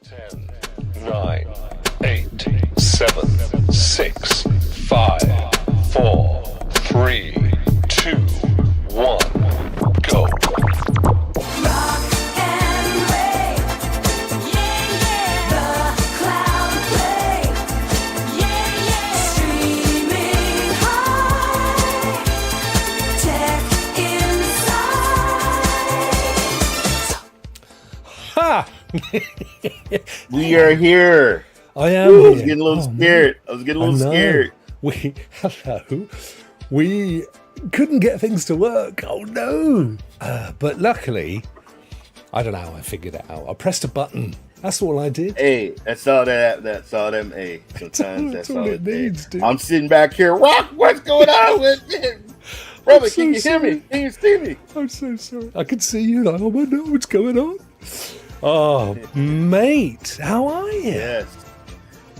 10, 9, 8, 7, 6, 5, 4, 3, 2, 1, go. Rokk and Ray, yeah, yeah. The cloud play, yeah, yeah. Streaming high, tech inside. Ha! We are here. I am. Woo, I here. was getting a little scared. I was getting a little know. scared. We couldn't get things to work. Oh no! But luckily, I don't know how I figured it out. I pressed a button. That's all I did. Hey, that's all that. That's all them. Hey, sometimes That's that's all all it it needs, needs. dude. I'm sitting back here. Rokk, what's going on with it? Brother, so can you hear me? sorry. Can you see me? I'm so sorry. I can see you. Like, oh my God, what's going on? Oh, mate, how are you? Yes.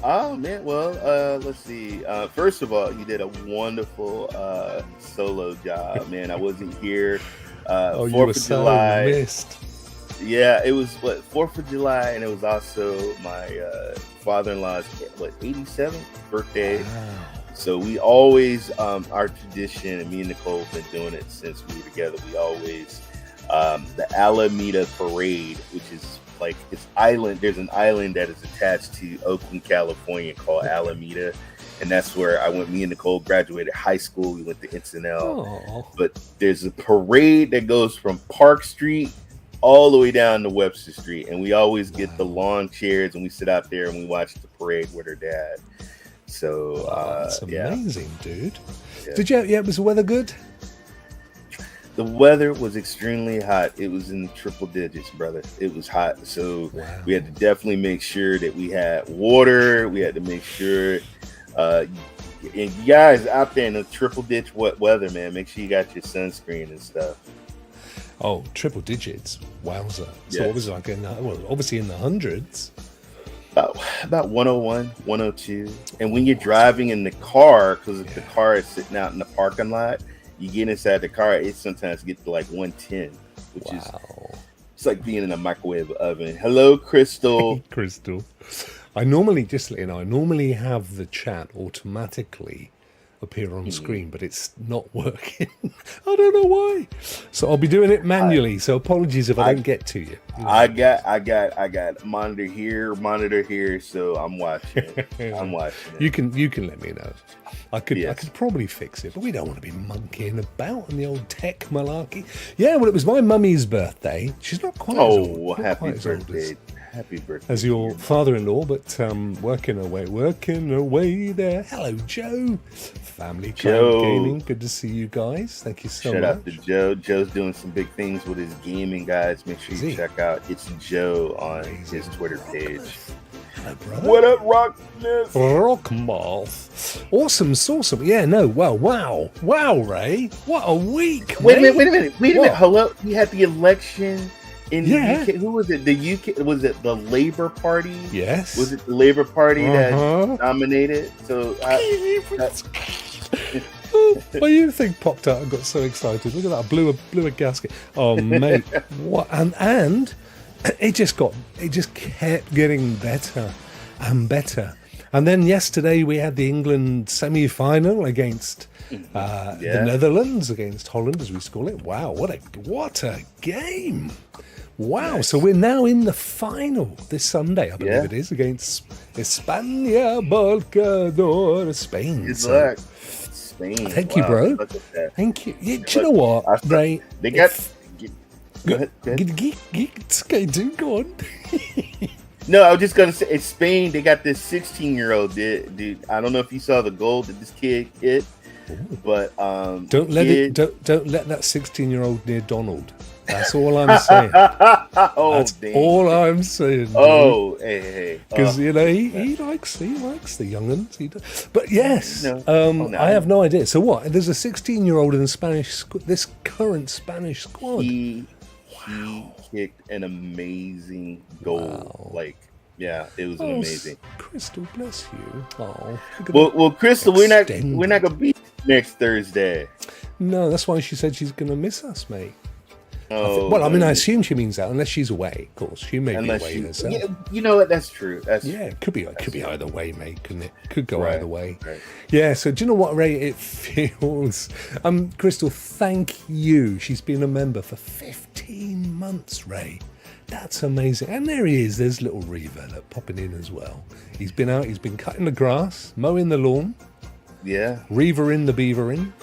Oh man. Well, let's see. First of all, you did a wonderful solo job, man. I wasn't here. Oh, you 4th were of so July. missed. Yeah, it was 4th of July, and it was also my father-in-law's 87th birthday. Wow. So we always our tradition, and me and Nicole have been doing it since we were together. We always the Alameda Parade, which is like this island. There's an island that is attached to Oakland, California, called Alameda, and that's where I went. Me and Nicole graduated high school. We went to NCNL, Oh, but there's a parade that goes from Park Street all the way down to Webster Street, and we always get the lawn chairs and we sit out there and we watch the parade with her dad. So that's yeah, amazing, dude. Yeah. Did you? Yeah, was the weather good? the weather was extremely hot. It was in triple digits, brother. It was hot, so Wow. we had to definitely make sure that we had water. We had to make sure and you guys out there in the triple digit weather, man, make sure you got your sunscreen and stuff. Oh, triple digits. Wowza. So Yes. what was it like obviously in the hundreds. About 101, 102. And when you're driving in the car, because the car is sitting out in the parking lot, you get inside the car, it sometimes gets to like 110, which is Wow. it's like being in a microwave oven. Hello, Crystal. Crystal. I normally have the chat automatically appear on screen, but it's not working. I don't know why. So I'll be doing it manually. So apologies if I don't get to you. I got monitor here, so I'm watching it. I'm watching it. You can let me know. I could probably fix it, but we don't want to be monkeying about in the old tech malarkey. Yeah, well, it was my mummy's birthday. She's not quite as old. Oh, not happy quite as old birthday. Happy birthday. as your father-in-law, but working away there. Hello, Joe. Family Joe. Cloud Gaming. Good to see you guys. Thank you so Shout much. out to Joe. Joe's doing some big things with his gaming, guys. Make sure Is you he? check out It's Joe on Amazing. his Twitter page. Hello, brother. What up, Rockness? Rockmoth. Awesome, awesome. Yeah, no, wow, Ray. What a week. Wait a mate. minute. What? Hello, we had the election in Yeah. the UK. Who was it? The UK, was it the Labour Party? Yes. Was it the Labour Party Uh-huh. that nominated? So My youth thing popped out and got so excited. Look at that, blew a gasket. Oh mate, what? And it just kept getting better and better. And then yesterday we had the England semi-final against the Netherlands against Holland, as we call it. Wow, what a game! Wow, Nice. so we're now in the final this Sunday, I believe Yeah. it is, against España, Volcador, Spain. good So- luck, Spain. Thank you, Wow, bro. look at that. Thank you. Yeah, do you know what, Ray? They got. If- Go ahead. Go on. No, I was just gonna say, it's Spain. They got this 16-year-old dude. I don't know if you saw the goal that this kid hit, but Don't let that 16-year-old near Donald. That's all I'm saying. Oh, That's dang. all I'm saying. Oh, hey. Because he likes the young'uns. He does. But yes, No. No. I have no idea. So what? There's a 16-year-old in the this current Spanish squad. He kicked an amazing goal. Wow. Like, yeah, it was amazing. Crystal, bless you. Oh, Well, Crystal, we're Extend. not gonna be next Thursday. no, that's why she said she's gonna miss us, mate. Oh, Well, I mean, I assume she means that, unless she's away, of course. She may be away you, herself. yeah, you know what? That's true. That's Yeah, it could be either way, mate, couldn't it? Could go Right, either way. right. Yeah, so do you know what, Ray? It feels. Crystal, thank you. She's been a member for 15 months, Ray. That's amazing. And there he is. There's little Reaver popping in as well. He's been out, he's been cutting the grass, mowing the lawn, Yeah. Reaver in the beaver in.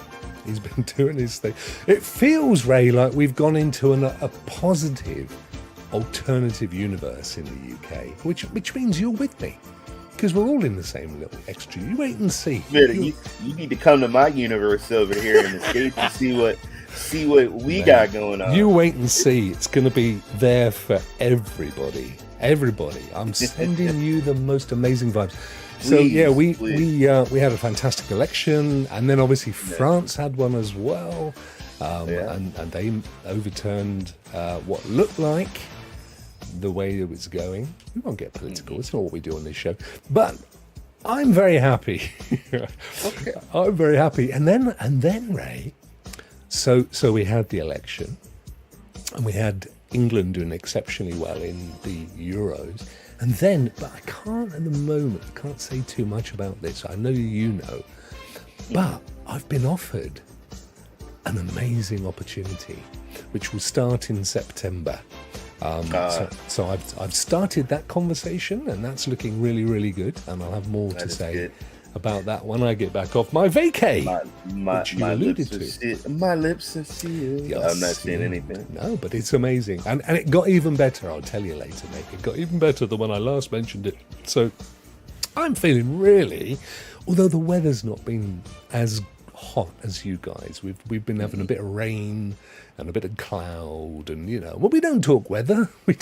He's been doing his thing. It feels, Ray, like we've gone into a positive alternative universe in the UK, which means you're with me, because we're all in the same little extra. You wait and see. You need to come to my universe over here in the States and see what we got going on. You wait and see. It's going to be there for everybody. Everybody. I'm sending you the most amazing vibes. So Please, yeah, we please. we had a fantastic election, and then obviously France had one as well, and they overturned what looked like the way it was going. We won't get political. It's not what we do on this show, but I'm very happy. Okay. I'm very happy. And then Ray. So we had the election, and we had England doing exceptionally well in the Euros. And then, but I can't at the moment, I can't say too much about this. I know you know, but I've been offered an amazing opportunity, which will start in September. So I've started that conversation, and that's looking really, really good. And I'll have more to say good. about that when I get back off my vacay. My which you alluded lips to. my lips are sealed. Yes. I'm not saying anything. No, but it's amazing. And it got even better. I'll tell you later, mate. It got even better than when I last mentioned it. So I'm feeling really, although the weather's not been as hot as you guys. We've been having a bit of rain and a bit of cloud, and well, we don't talk weather. We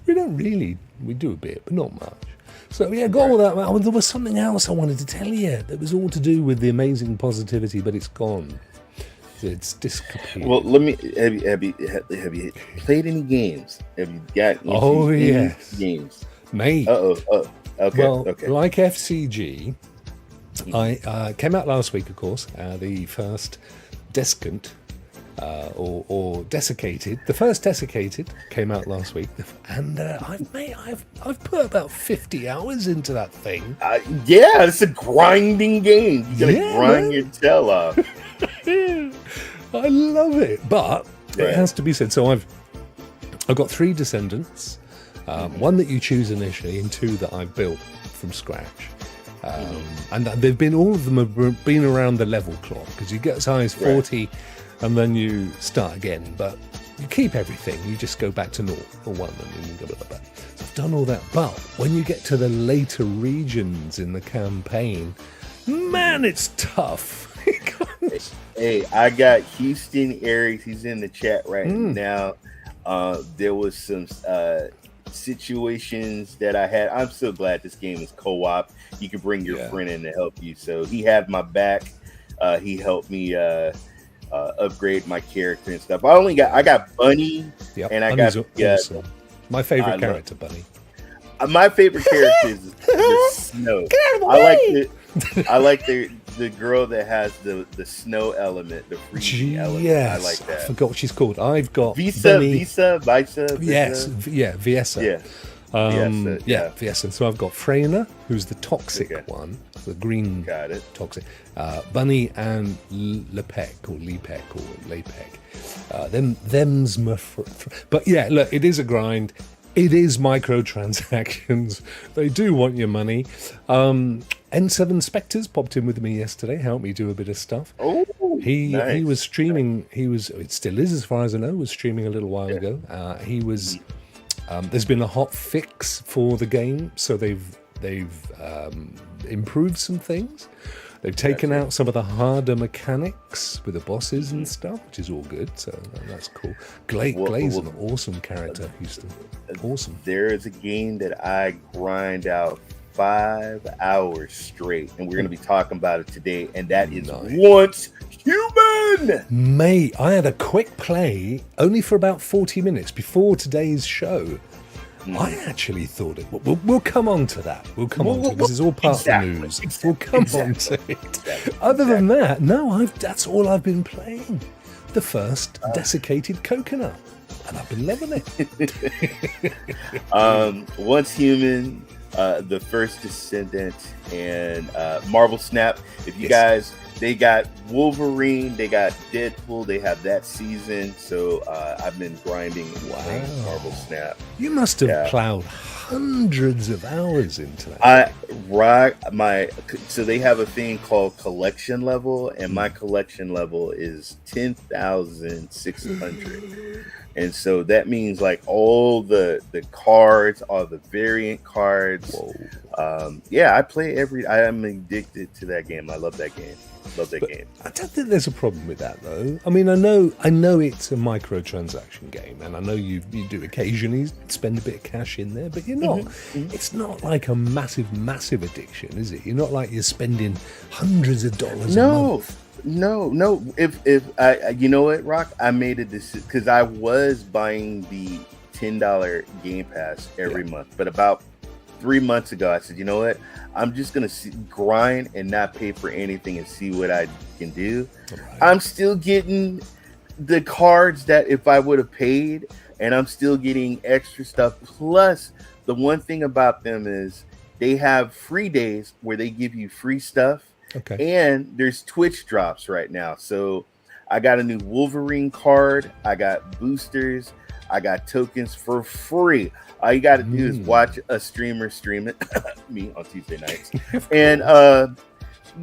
don't really. We do a bit, but not much. So yeah, got all that. Oh, there was something else I wanted to tell you that was all to do with the amazing positivity, but it's gone. It's disappeared. Well, let me. Have you played any games? Have you got? Any games, mate. Okay. Well, okay. like FCG, I came out last week, of course. The first Descent. Or desiccated. The first desiccated came out last week, and I've put about 50 hours into that thing. Yeah, it's a grinding game. You gotta grind your tail off. I love it, but it has to be said. So I've got 3 Descendants, one that you choose initially, and 2 that I've built from scratch. And they've been, all of them have been around the level clock, because you get as high as 40. Right. And then you start again, but you keep everything. You just go back to 0 or 1, and then you go blah, blah, blah. So I've done all that. But when you get to the later regions in the campaign, man, it's tough. Hey, I got Houston Aries. He's in the chat right now. There was some situations that I had. I'm so glad this game is co-op. You can bring your friend in to help you. So he had my back. He helped me upgrade my character and stuff. I got Bunny, and I got awesome. My favorite character, Bunny. My favorite character is the Snow. I like the girl that has the snow element, the freezing element. Yes, I like that. I forgot what she's called. I've got Visa. Yes, Viessa. Viessa. So I've got Freyna, who's the toxic one, the green toxic. Bunny and Lepek or Lepek. Them's my but yeah, look, it is a grind. It is microtransactions. They do want your money. N7 Spectres popped in with me yesterday, helped me do a bit of stuff. Oh, he nice. was streaming. It still is, as far as I know. Was streaming a little while ago. He was. There's been a hot fix for the game, so they've improved some things. They've taken out some of the harder mechanics with the bosses and stuff, which is all good. So that's cool. Glaze an awesome character, Houston. Awesome. There is a game that I grind out 5 hours straight, and we're going to be talking about it today, and that is Once Human! Mate, I had a quick play only for about 40 minutes before today's show. I actually thought it. We'll come on to that. We'll come on to it. This is all part of the news. We'll come on to it. Other than that, no, that's all I've been playing. the first desiccated coconut, and I've been loving it. Once Human, the first Descendant, and Marvel Snap. If you guys, they got Wolverine, they got Deadpool, they have that season. So I've been grinding and playing Marvel Snap. You must have plowed hundreds of hours into that. So they have a thing called collection level, and my collection level is 10,600. And so that means like all the cards, all the variant cards. I play I am addicted to that game. I love that game. Game. I don't think there's a problem with that though. I mean, I know it's a microtransaction game, and I know you do occasionally spend a bit of cash in there, but you're not. It's not like a massive addiction, is it? You're not like you're spending hundreds of dollars a month. No. If I, you know what, Rokk, I made a decision because I was buying the $10 Game Pass every month, but about 3 months ago, I said, you know what, I'm just gonna grind and not pay for anything and see what I can do. Right. I'm still getting the cards that if I would have paid, and I'm still getting extra stuff. Plus, the one thing about them is they have free days where they give you free stuff. Okay. And there's Twitch drops right now. So I got a new Wolverine card. I got boosters. I got tokens for free. All you got to do is watch a streamer stream it, me on Tuesday nights, and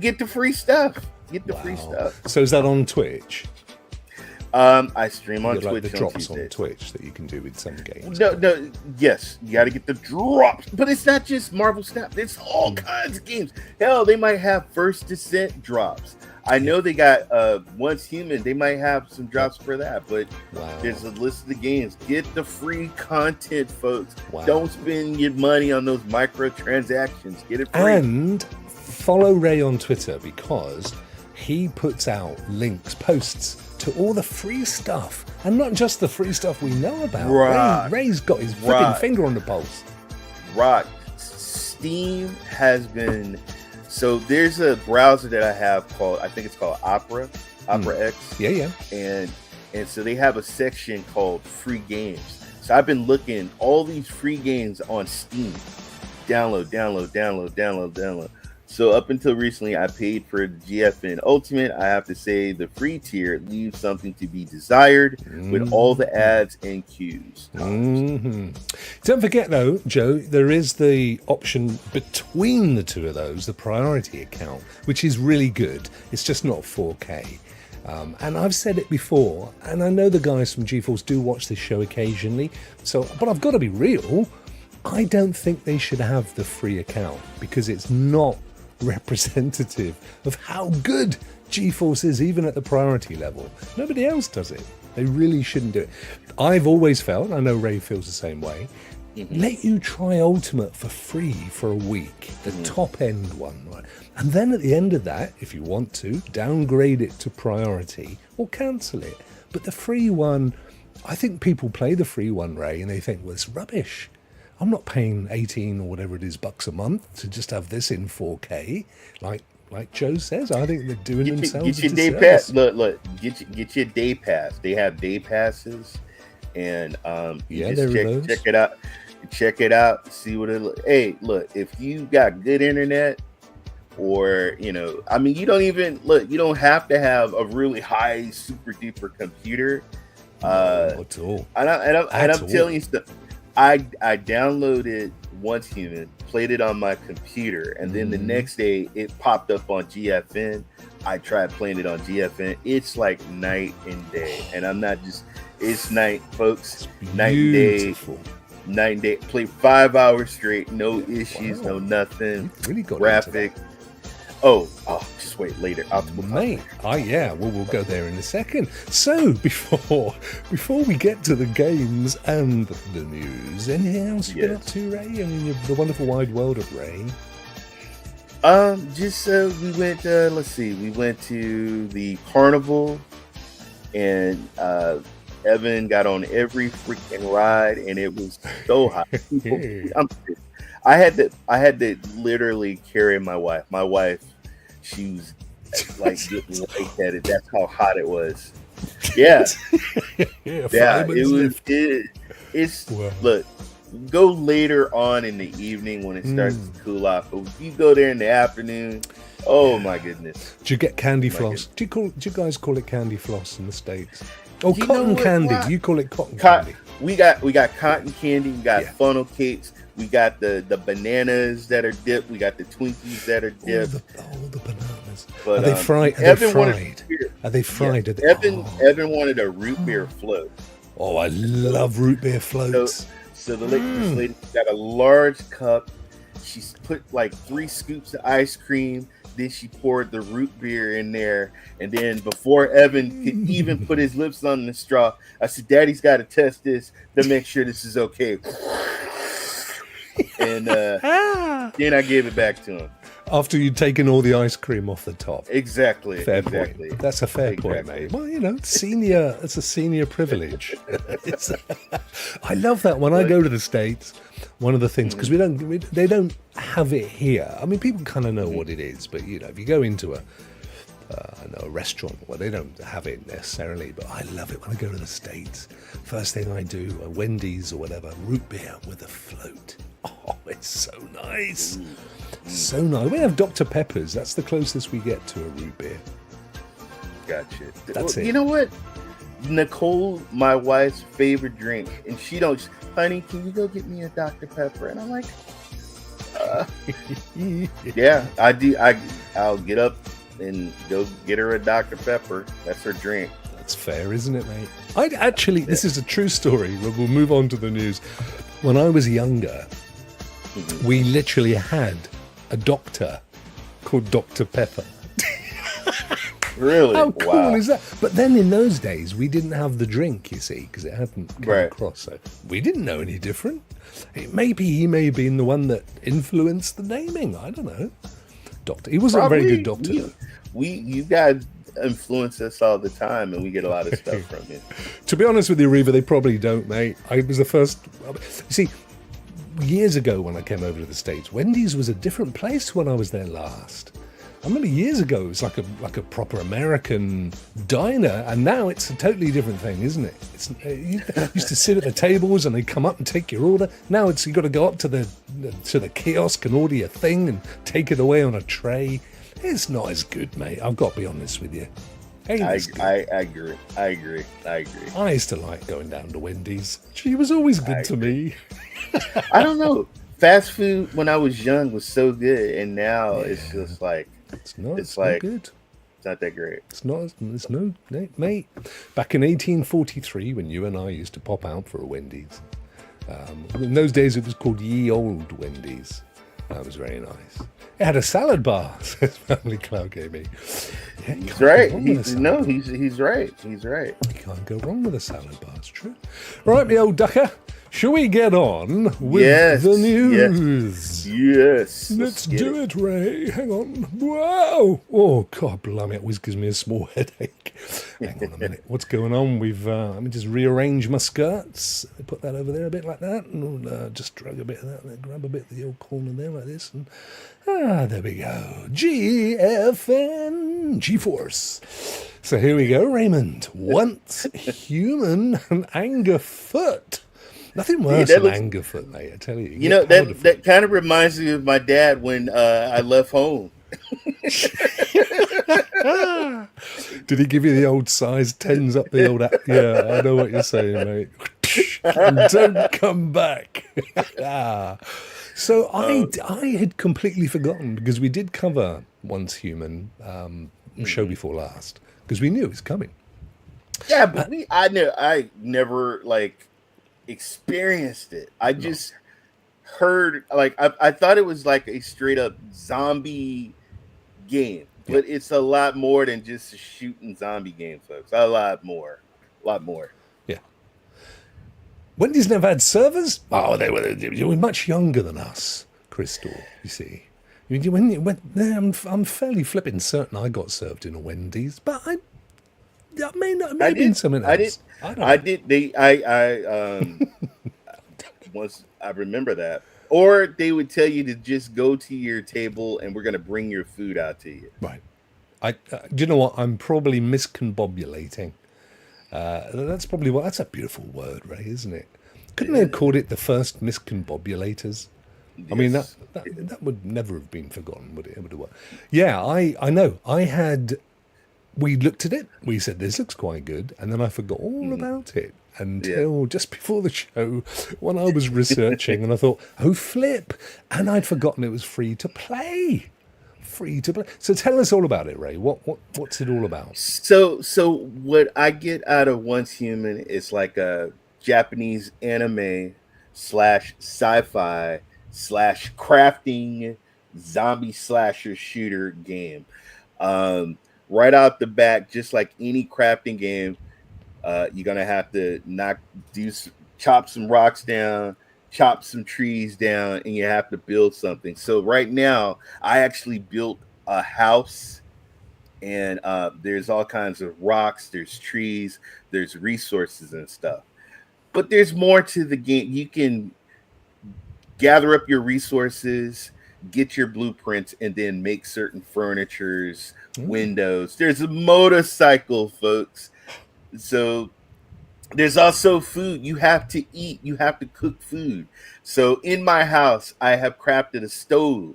get the free stuff. Free stuff. So is that on Twitch? I stream on Twitch. Like the drops on Twitch that you can do with some games. No, yes, you got to get the drops, but it's not just Marvel Snap. It's all kinds of games. Hell, they might have First Descent drops. I know they got Once Human. They might have some drops for that, but there's a list of the games. Get the free content, folks. Don't spend your money on those microtransactions. Get it free. And follow Ray on Twitter because he puts out posts to all the free stuff, and not just the free stuff we know about. Ray's got his flipping finger on the pulse. Rokk, Steam has been. So there's a browser that I have called, I think it's called Opera X. Yeah. And so they have a section called free games. So I've been looking all these free games on Steam. Download. So up until recently, I paid for the GFN Ultimate. I have to say the free tier leaves something to be desired with all the ads and cues. Don't forget though, Joe, there is the option between the two of those, the priority account, which is really good. It's just not 4K. And I've said it before, and I know the guys from GeForce do watch this show occasionally. But I've got to be real. I don't think they should have the free account because it's not representative of how good GeForce is, even at the priority level. Nobody else does it. They really shouldn't do it. I've always felt, I know Ray feels the same way, let you try Ultimate for free for a week, the top end one, right? And then at the end of that, if you want to, downgrade it to priority or cancel it. But the free one, I think people play the free one, Ray, and they think, well, it's rubbish. I'm not paying 18 or whatever it is bucks a month to just have this in 4K. Like Joe says, I think they're doing themselves get your day pass. Look, get your day pass. They have day passes, and check it out. Check it out. See what it. Hey, look, if you got good internet, or you don't have to have a really high, super duper computer. At all. And I'm telling you stuff. I downloaded Once Human, played it on my computer, and then the next day it popped up on GFN. I tried playing it on GFN. It's like night and day, and I'm not just. It's night, folks. Night and day. Play 5 hours straight, no issues, no nothing. You really got graphic. Oh, just wait later. Mate, we'll go there in a second. So before we get to the games and the news, anything else you've been up to, Ray? I mean, the wonderful wide world of Ray. We went. We went to the carnival, and Evan got on every freaking ride, and it was so hot. I had to literally carry my wife. My wife, she was like getting lightheaded. That's how hot it was. Yeah, Yeah, yeah. fireman's lift. It's Wow. look. Go later on in the evening when it starts to cool off. But if you go there in the afternoon, oh my goodness. Do you get candy My floss? Do you guys call it candy floss in the States? Oh, You know cotton what? candy. Why- Do you call it cotton Co- candy? we got cotton candy, we got Yeah. funnel cakes, we got the bananas that are dipped, we got the Twinkies that are Oh, dipped. the bananas. But, Are they fried? Are they Evan wanted fried? beer. Are they fried? Yeah. Are they, Evan wanted a root beer float. oh, I love root beer floats. So the this lady got a large cup. She's put like 3 scoops of ice cream. Then she poured the root beer in there. And then before Evan could even put his lips on the straw, I said, Daddy's got to test this to make sure this is okay. And then I gave it back to him. After you'd taken all the ice cream off the top. Exactly. Fair exactly. point. That's a fair point, Exactly. mate. Well, you know, senior. It's a senior privilege. I love that. When I go to the States, one of the things, because they don't have it here. I mean, people kind of know what it is, but you know, if you go into a restaurant, well, they don't have it necessarily. But I love it when I go to the States. First thing I do, a Wendy's or whatever, root beer with a float. Oh, it's so nice. So nice. We have Dr. Peppers. That's the closest we get to a root beer. Gotcha. That's it. You know what? Nicole, my wife's favorite drink, and she don't. Honey, can you go get me a Dr. Pepper? And I'm like, yeah, I do. I'll get up and go get her a Dr. Pepper. That's her drink. That's fair, isn't it, mate? I actually, this is a true story. We'll move on to the news. When I was younger, we literally had a doctor called Dr. Pepper. Really? How cool Wow. is that? But then in those days, we didn't have the drink, you see, because it hadn't come Right. across. So we didn't know any different. He may have been the one that influenced the naming. I don't know. Doctor. He wasn't a very good doctor. You guys influence us all the time, and we get a lot of stuff from you. To be honest with you, Reva, they probably don't, mate. I was the first. You see, years ago when I came over to the States, Wendy's was a different place when I was there last. I remember years ago it was like a proper American diner, and now it's a totally different thing, isn't it? You used to sit at the tables and they come up and take your order. Now you got to go up to the kiosk and order your thing and take it away on a tray. It's not as good, mate. I've got to be honest with you. Ain't as good. I agree. I used to like going down to Wendy's. She was always good to me. I don't know. Fast food when I was young was so good, and now it's just like It's not like good. it's not that great. It's no, mate. Back in 1843, when you and I used to pop out for a Wendy's, in those days it was called Ye Old Wendy's. That was very nice. It had a salad bar, says Family Cloud Gaming. Yeah, you He's can't go right. wrong with a salad bar. He's right. He's right. You can't go wrong with a salad bar. It's true. Right, me old ducker. Shall we get on with Yes, the news? Yes. Let's get do it, Ray. Hang on. Wow. Oh, God, blimey, it always gives me a small headache. Hang on a minute. What's going on? Let me just rearrange my skirts. Put that over there a bit like that. And we'll just drag a bit of that. And grab a bit of the old corner there like this. And there we go. GFN. GeForce. So here we go, Raymond. Once human and anger foot. Nothing worse that than looks- anger foot, mate. I tell you. You know that kind of reminds me of my dad when I left home. Did he give you the old size 10s up the old... Yeah, I know what you're saying, mate. And don't come back. So I had completely forgotten, because we did cover Once Human show before last, because we knew it was coming. Yeah, but I never like experienced it. I just heard I thought it was like a straight up zombie game, but it's a lot more than just a shooting zombie game, folks. A lot more. Yeah. Wendy's never had servers? Oh, they were much younger than us, Crystal, you see. I'm fairly flipping certain I got served in a Wendy's, but I may not have been something else. I once I remember that. Or they would tell you to just go to your table and we're going to bring your food out to you. Right. Do you know what? I'm probably miscombobulating. That's probably what. That's a beautiful word, Ray, isn't it? Couldn't they have called it the first misconbobulators? I mean, Yes. that would never have been forgotten, would it? It would have worked. Yeah, I know. We looked at it. We said this looks quite good, and then I forgot all about it until just before the show when I was researching, and I thought, oh flip, and I'd forgotten it was free to play. Free to play. So tell us all about it, Ray. What's it all about? So what I get out of Once Human is like a Japanese anime slash sci-fi slash crafting zombie slasher shooter game. Right out the back, just like any crafting game, you're gonna have to chop some rocks down, chop some trees down, and you have to build something. So right now, I actually built a house, and there's all kinds of rocks, there's trees, there's resources and stuff. But there's more to the game. You can gather up your resources, get your blueprints, and then make certain furnitures, windows. There's a motorcycle, folks. So there's also food. You have to eat. You have to cook food. So in my house, I have crafted a stove.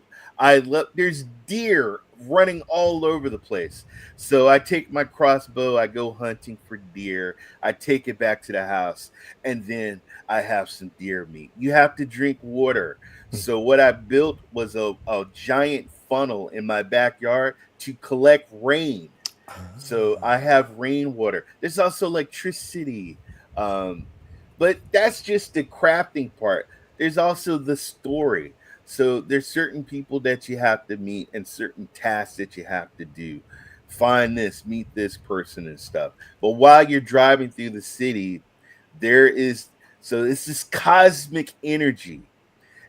There's deer running all over the place. So I take my crossbow, I go hunting for deer, I take it back to the house, and then I have some deer meat. You have to drink water. So what I built was a giant funnel in my backyard to collect rain. So I have rainwater. There's also electricity. But that's just the crafting part. There's also the story. So there's certain people that you have to meet and certain tasks that you have to do. Find this, meet this person and stuff. But while you're driving through the city, it's this cosmic energy.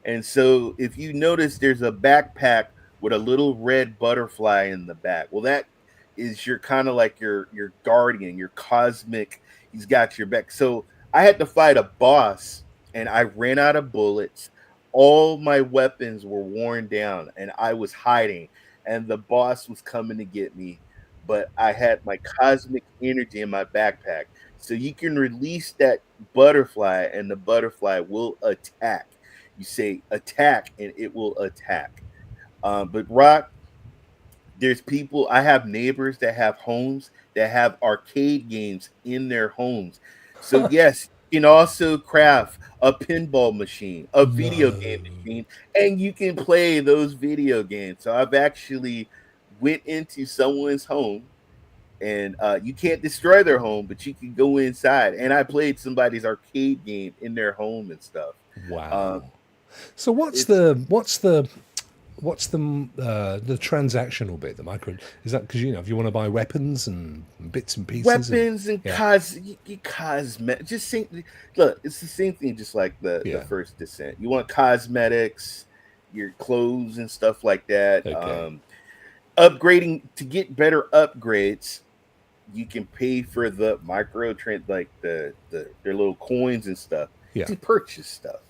And so if you notice, there's a backpack with a little red butterfly in the back. Well, that is your kind of like your guardian, your cosmic. He's got your back. So I had to fight a boss, and I ran out of bullets. All my weapons were worn down, and I was hiding, and the boss was coming to get me. But I had my cosmic energy in my backpack. So you can release that butterfly, and the butterfly will attack. You say attack, and it will attack. But Rokk, there's people, I have neighbors that have homes that have arcade games in their homes. So yes, you can also craft a pinball machine, a video game machine, and you can play those video games. So I've actually went into someone's home, and you can't destroy their home, but you can go inside. And I played somebody's arcade game in their home and stuff. Wow. So what's the transactional bit? The micro, is that because if you want to buy weapons and bits and pieces, cosmetic. Just think, look, it's the same thing, just like the first Descent. You want cosmetics, your clothes and stuff like that. Okay. Upgrading to get better upgrades. You can pay for the like their little coins and stuff to purchase stuff.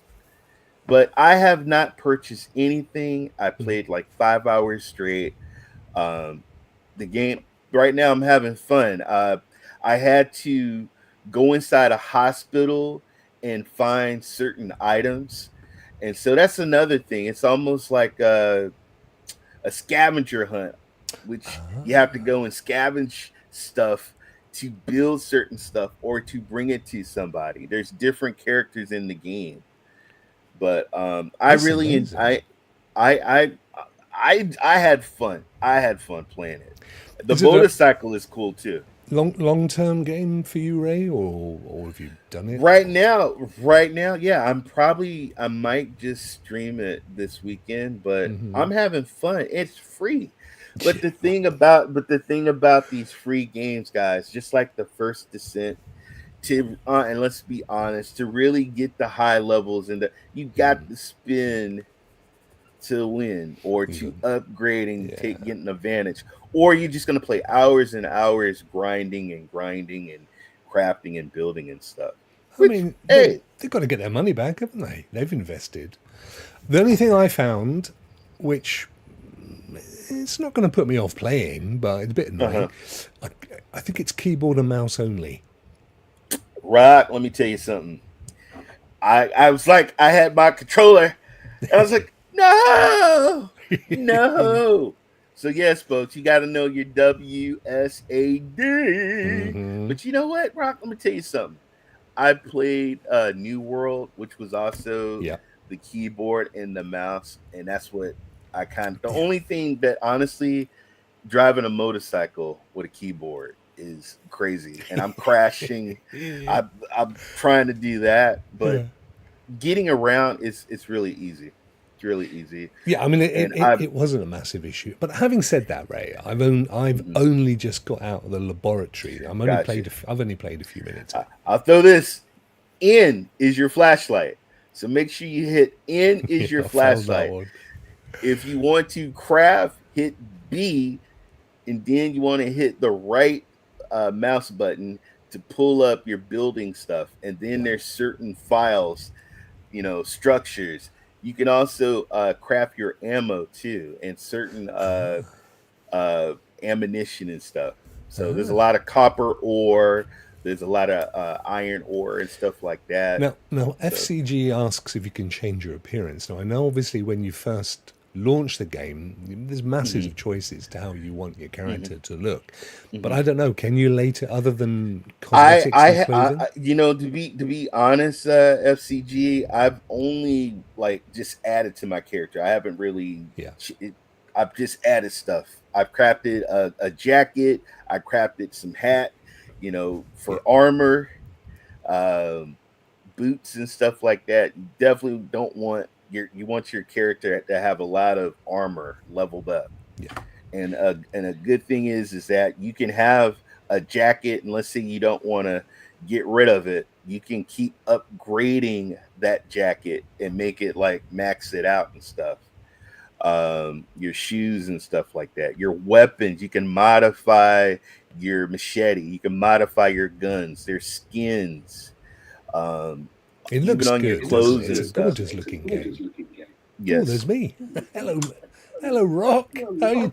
But I have not purchased anything. I played like 5 hours straight. The game right now, I'm having fun. I had to go inside a hospital and find certain items, and so that's another thing. It's almost like a scavenger hunt, which you have to go and scavenge stuff to build certain stuff or to bring it to somebody. There's different characters in the game. But I had fun. I had fun playing it. The motorcycle is cool too. Long-term game for you, Ray, or have you done it? Right now, yeah. I might just stream it this weekend, but I'm having fun. It's free. But the thing about these free games, guys, just like the first Descent, and let's be honest, to really get the high levels you got to spend to win or to upgrade and getting advantage, or you're just gonna play hours and hours grinding and crafting and building and stuff. I mean, they've got to get their money back, haven't they? They've invested. The only thing I found, which it's not going to put me off playing, but it's a bit annoying. I think it's keyboard and mouse only. Rokk, let me tell you something. I was like, I had my controller, and I was like, no, no. So yes, folks, you got to know your WSAD. Mhm. But you know what, Rokk? Let me tell you something. I played New World, which was also Yeah. the keyboard and the mouse, and that's what I kind of. The only thing that honestly, driving a motorcycle with a keyboard is crazy, and I'm crashing. I'm trying to do that, but Yeah. getting around is it's really easy. It's really easy, Yeah, I mean, and I it wasn't a massive issue. But having said that, Ray, I've only just got out of the laboratory. Gotcha. I've only played a few minutes. I'll throw this. N is your flashlight, so make sure you hit N is your I found that flashlight. one. If you want to craft, hit B, and then you want to hit the right mouse button to pull up your building stuff. And then there's certain files, structures. You can also craft your ammo too, and certain ammunition and stuff. So there's a lot of copper ore. There's a lot of iron ore and stuff like that. Now, FCG asks if you can change your appearance. Now, I know obviously when you first launch the game, there's massive choices to how you want your character to look. But I don't know. Can you later, other than cosmetics and clothing? To be honest, FCG, I've only just added to my character. I haven't really. Yeah. I've just added stuff. I've crafted a jacket. I crafted some hat, for armor, boots and stuff like that. You definitely don't want you want your character to have a lot of armor leveled up. Yeah. And a good thing is that you can have a jacket, and let's say you don't want to get rid of it, you can keep upgrading that jacket and make it max it out and stuff. Your shoes and stuff like that. Your weapons, you can modify your machete. You can modify your guns. Their skins. It looks even on good. your clothes It's and a stuff. gorgeous looking game. Yes. Oh, there's me. Hello, Rokk. How you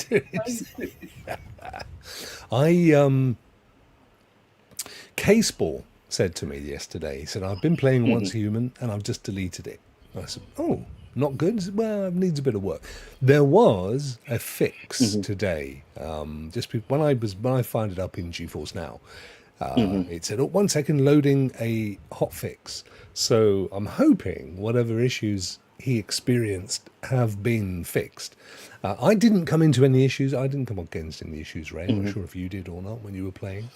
doing? Caseball said to me yesterday. He said, "I've been playing Once Human and I've just deleted it." I said, "Oh, not good." He said, "Well, it needs a bit of work." There was a fix today. When I fired it up in GeForce Now, it said, "Oh, 1 second, loading a hot fix." So I'm hoping whatever issues he experienced have been fixed. I didn't come into any issues. I didn't come against any issues, Ray. I'm not sure if you did or not when you were playing.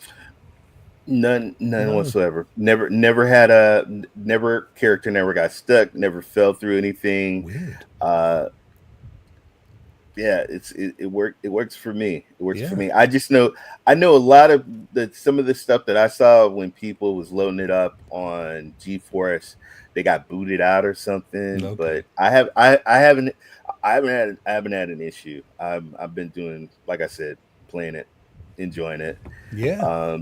None whatsoever. Never had character never got stuck, never fell through anything. Weird. Yeah, it works for me. It works for me. I know a lot of some of the stuff that I saw when people was loading it up on GeForce, they got booted out or something. Okay. But I haven't had an issue. I've been doing, like I said, playing it, enjoying it. Yeah.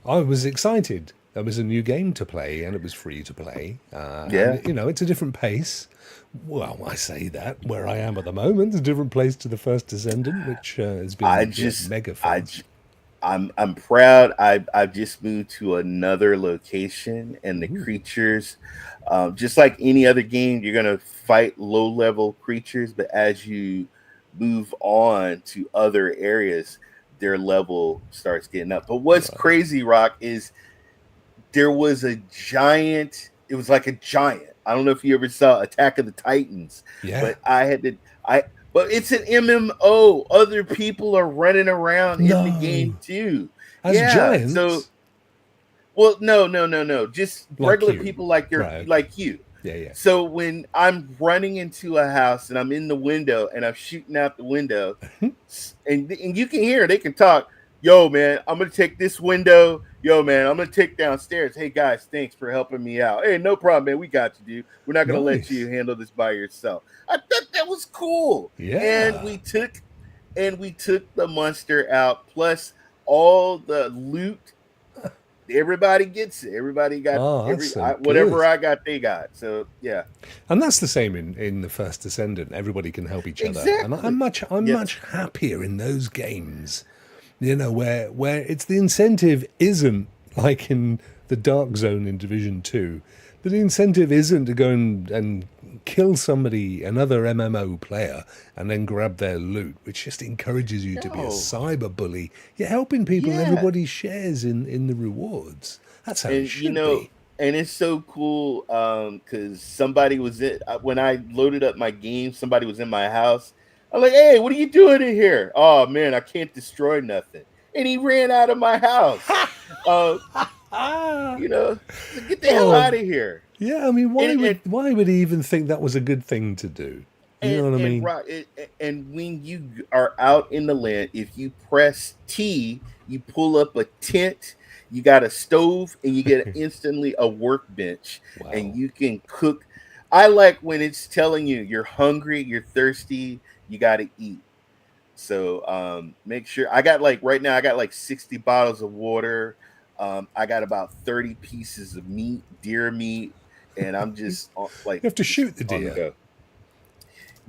I was excited. There was a new game to play, and it was free to play. Yeah. And, it's a different pace. Well, I say that where I am at the moment, a different place to the first Descendant, which has been mega fun. I'm proud. I've just moved to another location, and the creatures, just like any other game, you're gonna fight low level creatures, but as you move on to other areas, their level starts getting up. But what's crazy, Rokk, is there was a giant. It was like a giant. I don't know if you ever saw Attack of the Titans. Yeah. But but it's an MMO. Other people are running around in the game too. As giants? So, well, no. Just regular you. people like you. Yeah. So when I'm running into a house and I'm in the window and I'm shooting out the window, and you can hear, they can talk. Yo, man, I'm gonna take this window. Yo, man, I'm gonna take downstairs. Hey guys, thanks for helping me out. Hey, no problem, man. We got you, dude. We're not gonna let you handle this by yourself. I thought that was cool. Yeah. And we took the monster out, plus all the loot. Everybody gets it. Everybody got whatever I got, they got. So yeah. And that's the same in the first Descendant. Everybody can help each other. Exactly. And I'm much happier in those games. Where it's the incentive isn't like in the Dark Zone in Division 2, the incentive isn't to go and kill somebody, another MMO player, and then grab their loot, which just encourages you to be a No. cyber bully. You're helping people and Yeah. everybody shares in the rewards. That's how it And should be. and it's so cool because somebody was when I loaded up my game, somebody was in my house. I'm like, hey, what are you doing in here? Oh man, I can't destroy nothing. And he ran out of my house. uh, so get the hell Oh. out of here. Yeah, I mean, And- why would he even think that was a good thing to do? You know what I mean? And when you are out in the land, if you press T, you pull up a tent. You got a stove, and you get instantly a workbench, Wow. and you can cook. I like when it's telling you you're hungry, you're thirsty, you got to eat. So make sure I got right now I got 60 bottles of water. I got about 30 pieces of meat, deer meat, and I'm just You have to shoot the on the deer. go.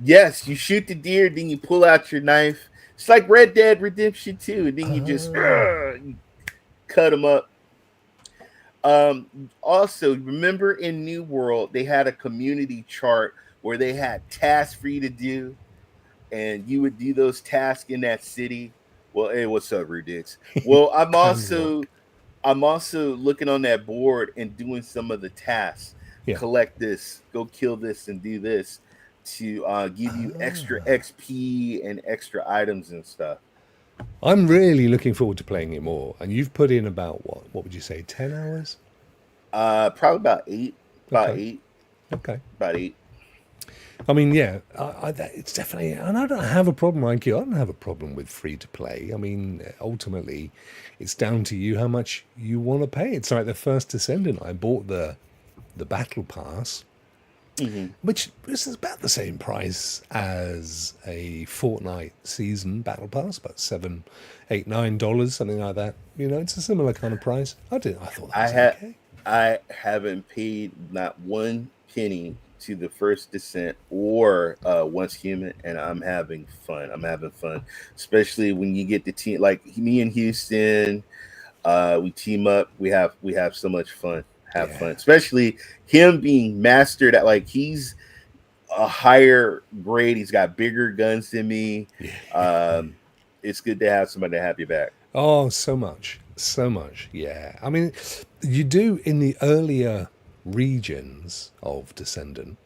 Yes, you shoot the deer, then you pull out your knife. It's like Red Dead Redemption 2, and then you just you cut them up. Also, remember in New World, they had a community chart where they had tasks for you to do, and you would do those tasks in that city. Well, hey, what's up, Rudix? Well, I'm also looking on that board and doing some of the tasks. Yeah. Collect this, go kill this, and do this to give you extra XP and extra items and stuff. I'm really looking forward to playing it more. And you've put in about what would you say, 10 hours? Probably about 8. Okay. Okay. About 8. I mean, yeah, it's definitely, and I don't have a problem like you. I don't have a problem with free to play. I mean, ultimately, it's down to you how much you want to pay. It's like the first Descendant. I bought the battle pass, which is about the same price as a Fortnite season battle pass, about $7, $8, $9, something like that. You know, it's a similar kind of price. I thought that was okay. I haven't paid not one penny to the first Descent or Once Human, and I'm having fun. Especially when you get the team like me and Houston. We team up. We have so much fun. Have fun, especially him being mastered at he's a higher grade. He's got bigger guns than me. It's good to have somebody to have your back. Oh, so much. Yeah. I mean, you do in the earlier regions of Descendant,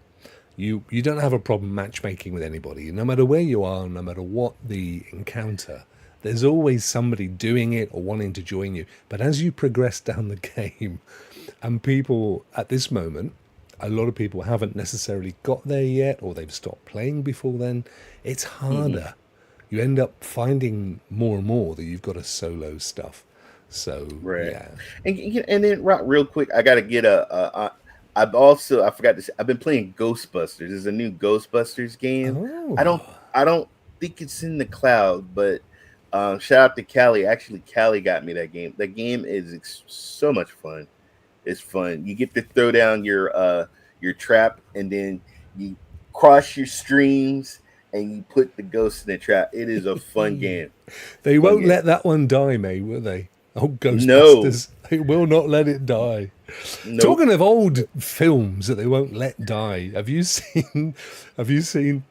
you don't have a problem matchmaking with anybody. No matter where you are, no matter what the encounter, there's always somebody doing it or wanting to join you. But as you progress down the game, and people at this moment, a lot of people haven't necessarily got there yet, or they've stopped playing before then, it's harder. You end up finding more and more that you've got to solo stuff. So, Right. yeah. And then real quick, I got to get I forgot to say, I've been playing Ghostbusters. There's a new Ghostbusters game. Oh. I don't think it's in the cloud, but shout out to Callie. Actually, Callie got me that game. That game is so much fun. It's fun. You get to throw down your trap, and then you cross your streams, and you put the ghost in the trap. It is a fun game. They won't let that one die, May, will they? Oh, Ghostbusters. No. They will not let it die. Nope. Talking of old films that they won't let die, have you seen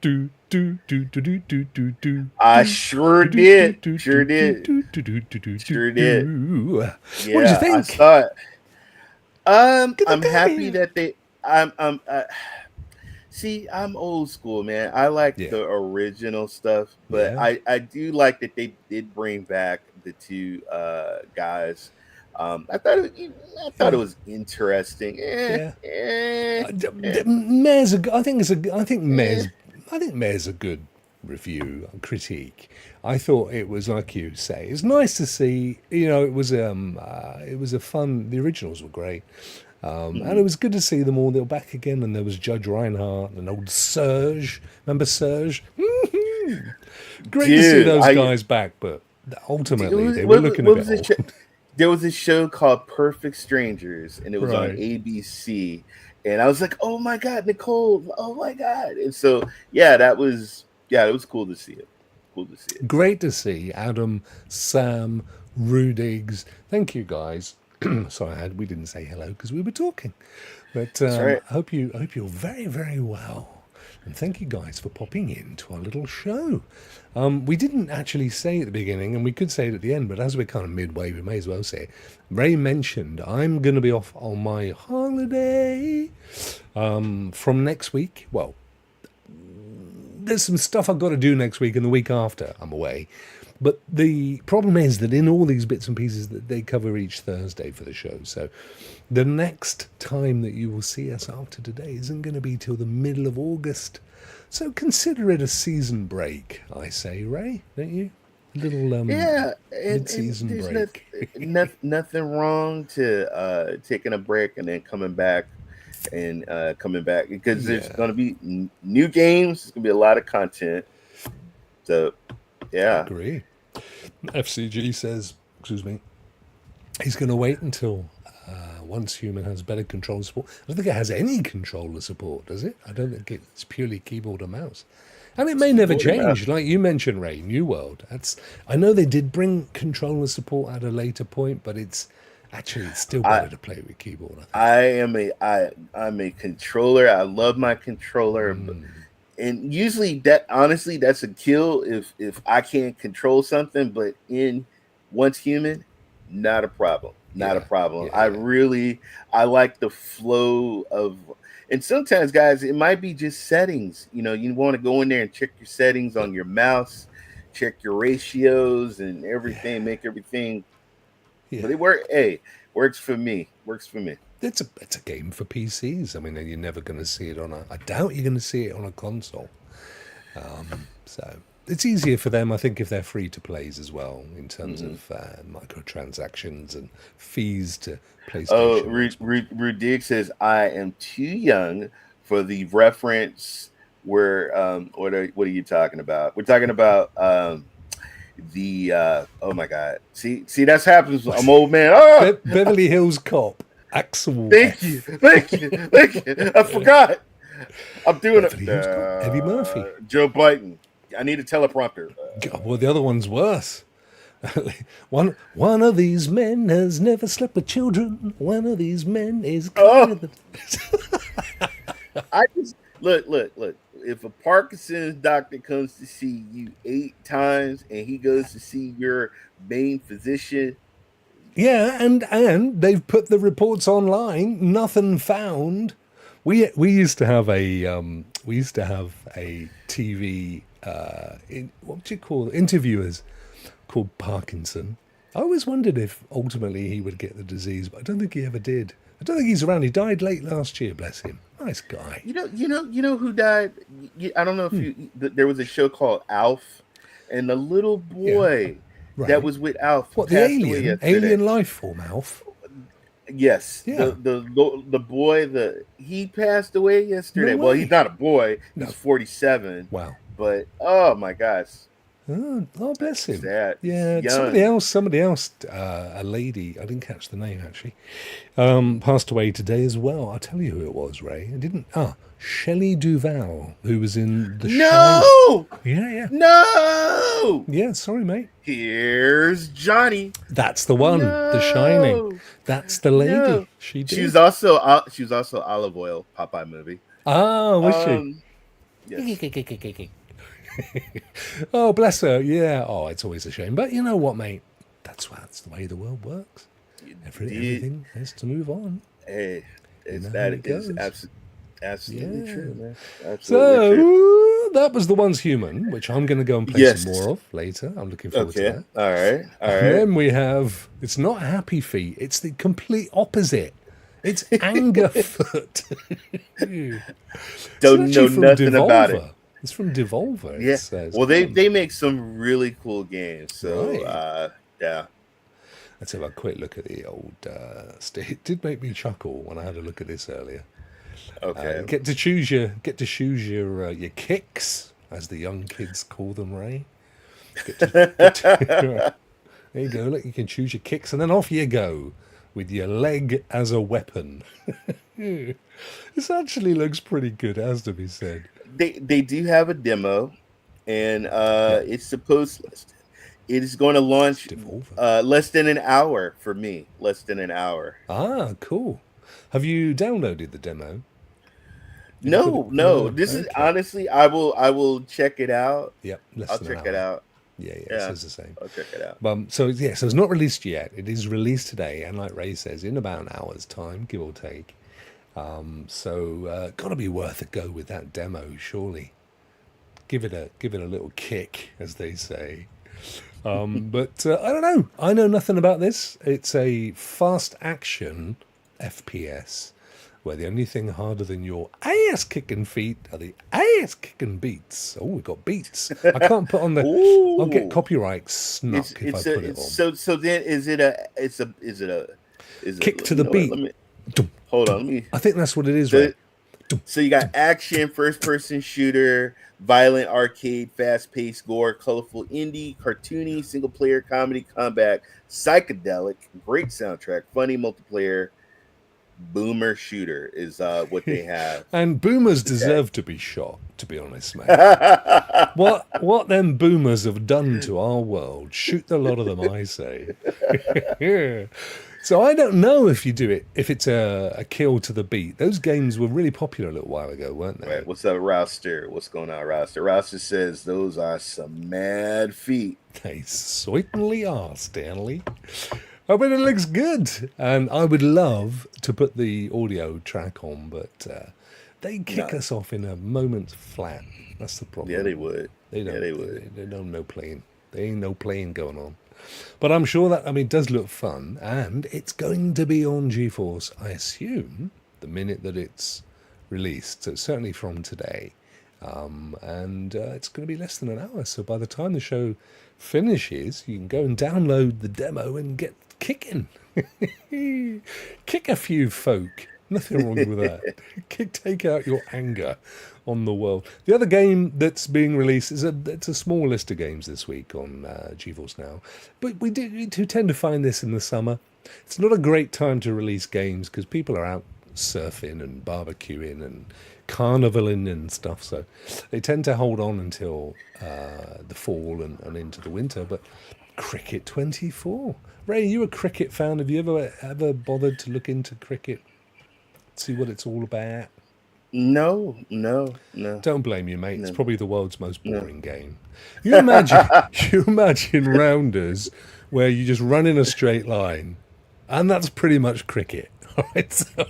do do do do do do do do? I sure did. Sure did. Sure did. What did you Yeah, think? I saw it. I'm the happy guy. that see, I'm old school, man. I like the original stuff, but Yeah. I do like that they did bring back the two guys. I thought it was interesting. Mayor's I think Mayor's a good review critique. I thought it was like you say. It's nice to see. You know, it was a fun. The originals were great, and it was good to see them all. They were back again, and there was Judge Reinhardt and old Serge. Remember Serge? Great to see Dude, those guys back, but ultimately they were looking a bit old. There was a show called Perfect Strangers, and it was on Right. ABC. And I was like, "Oh my God, Nicole! Oh my God!" And so, it was cool to see it. Cool to see it. Great to see Adam, Sam, Rudigs. Thank you guys. Sorry, we didn't say hello because we were talking. But right. I hope you're very, very well. And thank you guys for popping in to our little show. We didn't actually say at the beginning, and we could say it at the end, but as we're kind of midway, we may as well say it. Ray mentioned I'm going to be off on my holiday from next week. Well, there's some stuff I've got to do next week and the week after I'm away. But the problem is that in all these bits and pieces that they cover each Thursday for the show. So the next time that you will see us after today isn't going to be till the middle of August. So consider it a season break, I say, Ray, don't you? A little mid-season there's break. nothing wrong to taking a break and then coming back because there's going to be new games. There's going to be a lot of content. So, yeah. Agree. FCG says, excuse me, he's going to wait until once Human has better controller support. I don't think it has any controller support, does it? I don't think it's purely keyboard and mouse. And it may never change, like you mentioned, Ray, New World. I know they did bring controller support at a later point, but it's still better to play with keyboard. I'm a controller. I love my controller, and usually that's a kill if I can't control something. But once Human, not a problem. Not a problem. Yeah. I like the flow of, and sometimes, guys, it might be just settings. You want to go in there and check your settings on your mouse, check your ratios and everything, make everything. Yeah. But works for me. Works for me. It's a game for PCs. I mean, you're never going to see it I doubt you're going to see it on a console. So it's easier for them, I think, if they're free to plays as well, in terms of microtransactions and fees to PlayStation. Oh, Rudig says, I am too young for the reference where, what are you talking about? We're talking about oh my God. See, that's happens. I'm old man. Oh! Beverly Hills Cop. Axel. Thank you. I forgot. I'm doing it. Eddie Murphy. Joe Biden. I need a teleprompter. Well, the other one's worse. One of these men has never slept with children. One of these men is. I just look. If a Parkinson's doctor comes to see you 8 times and he goes to see your main physician. Yeah, and they've put the reports online. Nothing found. We used to have a TV what do you call it? Interviewers called Parkinson. I always wondered if ultimately he would get the disease, but I don't think he ever did. I don't think he's around. He died late last year. Bless him. Nice guy. You know who died? I don't know if there was a show called Alf, and the little boy that was with Alf. What, the alien life form, Alf? Yes. Yeah. The boy he passed away yesterday. No, well, he's not a boy. He's 47. Wow. But oh my gosh. Oh, bless him. Sad. Yeah, somebody else, a lady, I didn't catch the name actually, passed away today as well. I'll tell you who it was, Ray. I didn't. Shelley Duvall, who was in The No! Shining. Yeah. No! Yeah, sorry, mate. Here's Johnny. That's the one, No! The Shining. That's the lady. No. She did. She was also Olive Oil, Popeye movie. Oh, was she? Yes. Oh, bless her. Yeah. Oh, it's always a shame. But you know what, mate? That's the way the world works. Everything has to move on. Hey, that is absolutely true, man. Absolutely true. That was The One's Human, which I'm going to go and play some more of later. I'm looking forward to that. All right. And then we have, it's not Happy Feet. It's the complete opposite. It's Anger Foot. Don't know nothing about it. It's from Devolver. Yeah. Well, they make some really cool games. So, yeah. Let's have a quick look at the old. It did make me chuckle when I had a look at this earlier. Okay. Get to choose your kicks, as the young kids call them, Ray. There you go. Look, you can choose your kicks, and then off you go with your leg as a weapon. This actually looks pretty good, has to be said. They do have a demo, and it's supposed. It is going to launch Devolver. less than an hour for me. Less than an hour. Ah, cool. Have you downloaded the demo? Did you put No, it- no. This is Okay. honestly, I will check it out. Yep, less I'll than an check it hour. out. Yeah, it Yeah, says the same. I'll check it out. So it's not released yet. It is released today, and like Ray says, in about an hour's time, give or take. Gotta be worth a go with that demo, surely. Give it a little kick, as they say. But I don't know. I know nothing about this. It's a fast action FPS where the only thing harder than your ass kicking feet are the ass kicking beats. Oh, we got beats. I can't put on the. I'll get Ooh. copyright snuck if I put it on. So then is it a Kick to you the know what, beat. let me, Dum. hold on, let me. I think that's what it is, So, right? so you got action, first person shooter, violent arcade, fast paced gore, colorful indie, cartoony, single player, comedy, combat, psychedelic, great soundtrack, funny multiplayer, boomer shooter is what they have. And boomers deserve to be shot, to be honest, mate. What them boomers have done to our world? Shoot the lot of them, I say. So I don't know if you do it, if it's a kill to the beat. Those games were really popular a little while ago, weren't they? Right, what's up, Rouster? What's going on, Rouster? Rouster says those are some mad feet. They certainly are, Stanley. Oh, but it looks good. And I would love to put the audio track on, but they kick us off in a moment's flat. That's the problem. Yeah, they would. They don't, Yeah, they would. They don't know playing. There ain't no playing going on. But I'm sure that, it does look fun. And it's going to be on GeForce, I assume, the minute that it's released. So certainly from today. It's going to be less than an hour. So by the time the show finishes, you can go and download the demo and get kicking. Kick a few folk. Nothing wrong with that. Take out your anger on the world. The other game that's being released it's a small list of games this week on GeForce Now, but we do tend to find this in the summer. It's not a great time to release games because people are out surfing and barbecuing and carnivaling and stuff, so they tend to hold on until the fall and into the winter. But Cricket 24, Ray, are you a cricket fan? Have you ever bothered to look into cricket? See what it's all about? No. Don't blame you, mate. It's probably the world's most boring game. You imagine rounders where you just run in a straight line, and that's pretty much cricket. All right, so,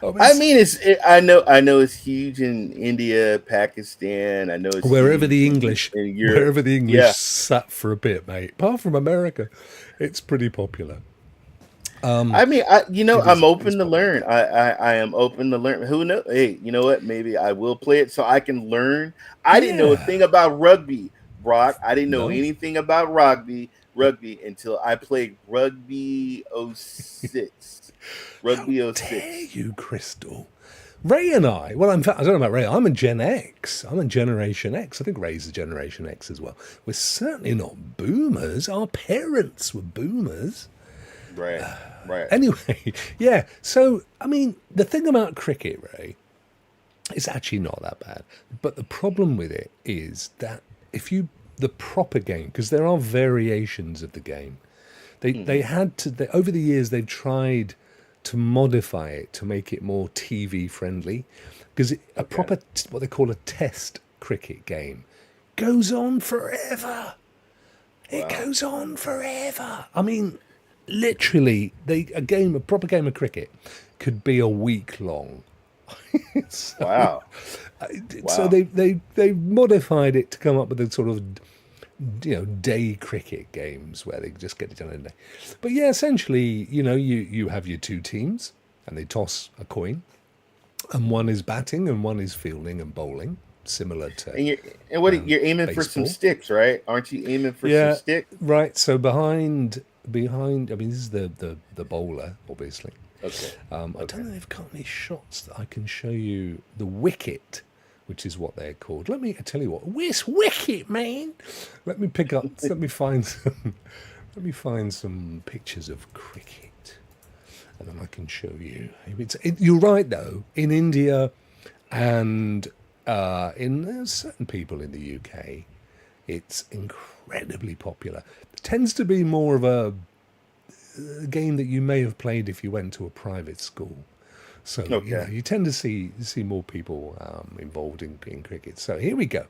I mean, I know it's huge in India, Pakistan. I know it's wherever huge the English, in Europe. wherever the English Yeah. sat for a bit, mate. Apart from America, it's pretty popular. I mean, I'm open to learn. I am open to learn. Who knows? Hey, you know what? Maybe I will play it so I can learn. I didn't know a thing about rugby, Brock. I didn't know anything about rugby until I played Rugby 06. Rugby 06. Dare you, Crystal? Ray and I, well, in fact, I don't know about Ray. I'm a Gen X. I'm a Generation X. I think Ray's a Generation X as well. We're certainly not boomers. Our parents were boomers. Right. Anyway, yeah. So, the thing about cricket, Ray, it's actually not that bad. But the problem with it is that the proper game, because there are variations of the game, they had to, over the years, they've tried to modify it to make it more TV friendly, because a proper, what they call a test cricket game, goes on forever. It goes on forever. Literally, a proper game of cricket could be a week long. Wow. So they modified it to come up with a sort of day cricket games where they just get it done in a day. But yeah, essentially, you have your two teams and they toss a coin, and one is batting and one is fielding and bowling, similar to. You're aiming for some baseball. sticks, right? Aren't you aiming for some sticks? Right. So behind. This is the bowler, obviously. Okay. I don't know if they've got any shots that I can show you. The wicket, which is what they're called. I tell you what. Where's wicket, man? Let me find some pictures of cricket, and then I can show you. You're right though. In India, and in certain people in the UK, it's incredible. incredibly popular. It tends to be more of a game that you may have played if you went to a private school. So Okay. you tend to see more people involved in cricket. So here we go.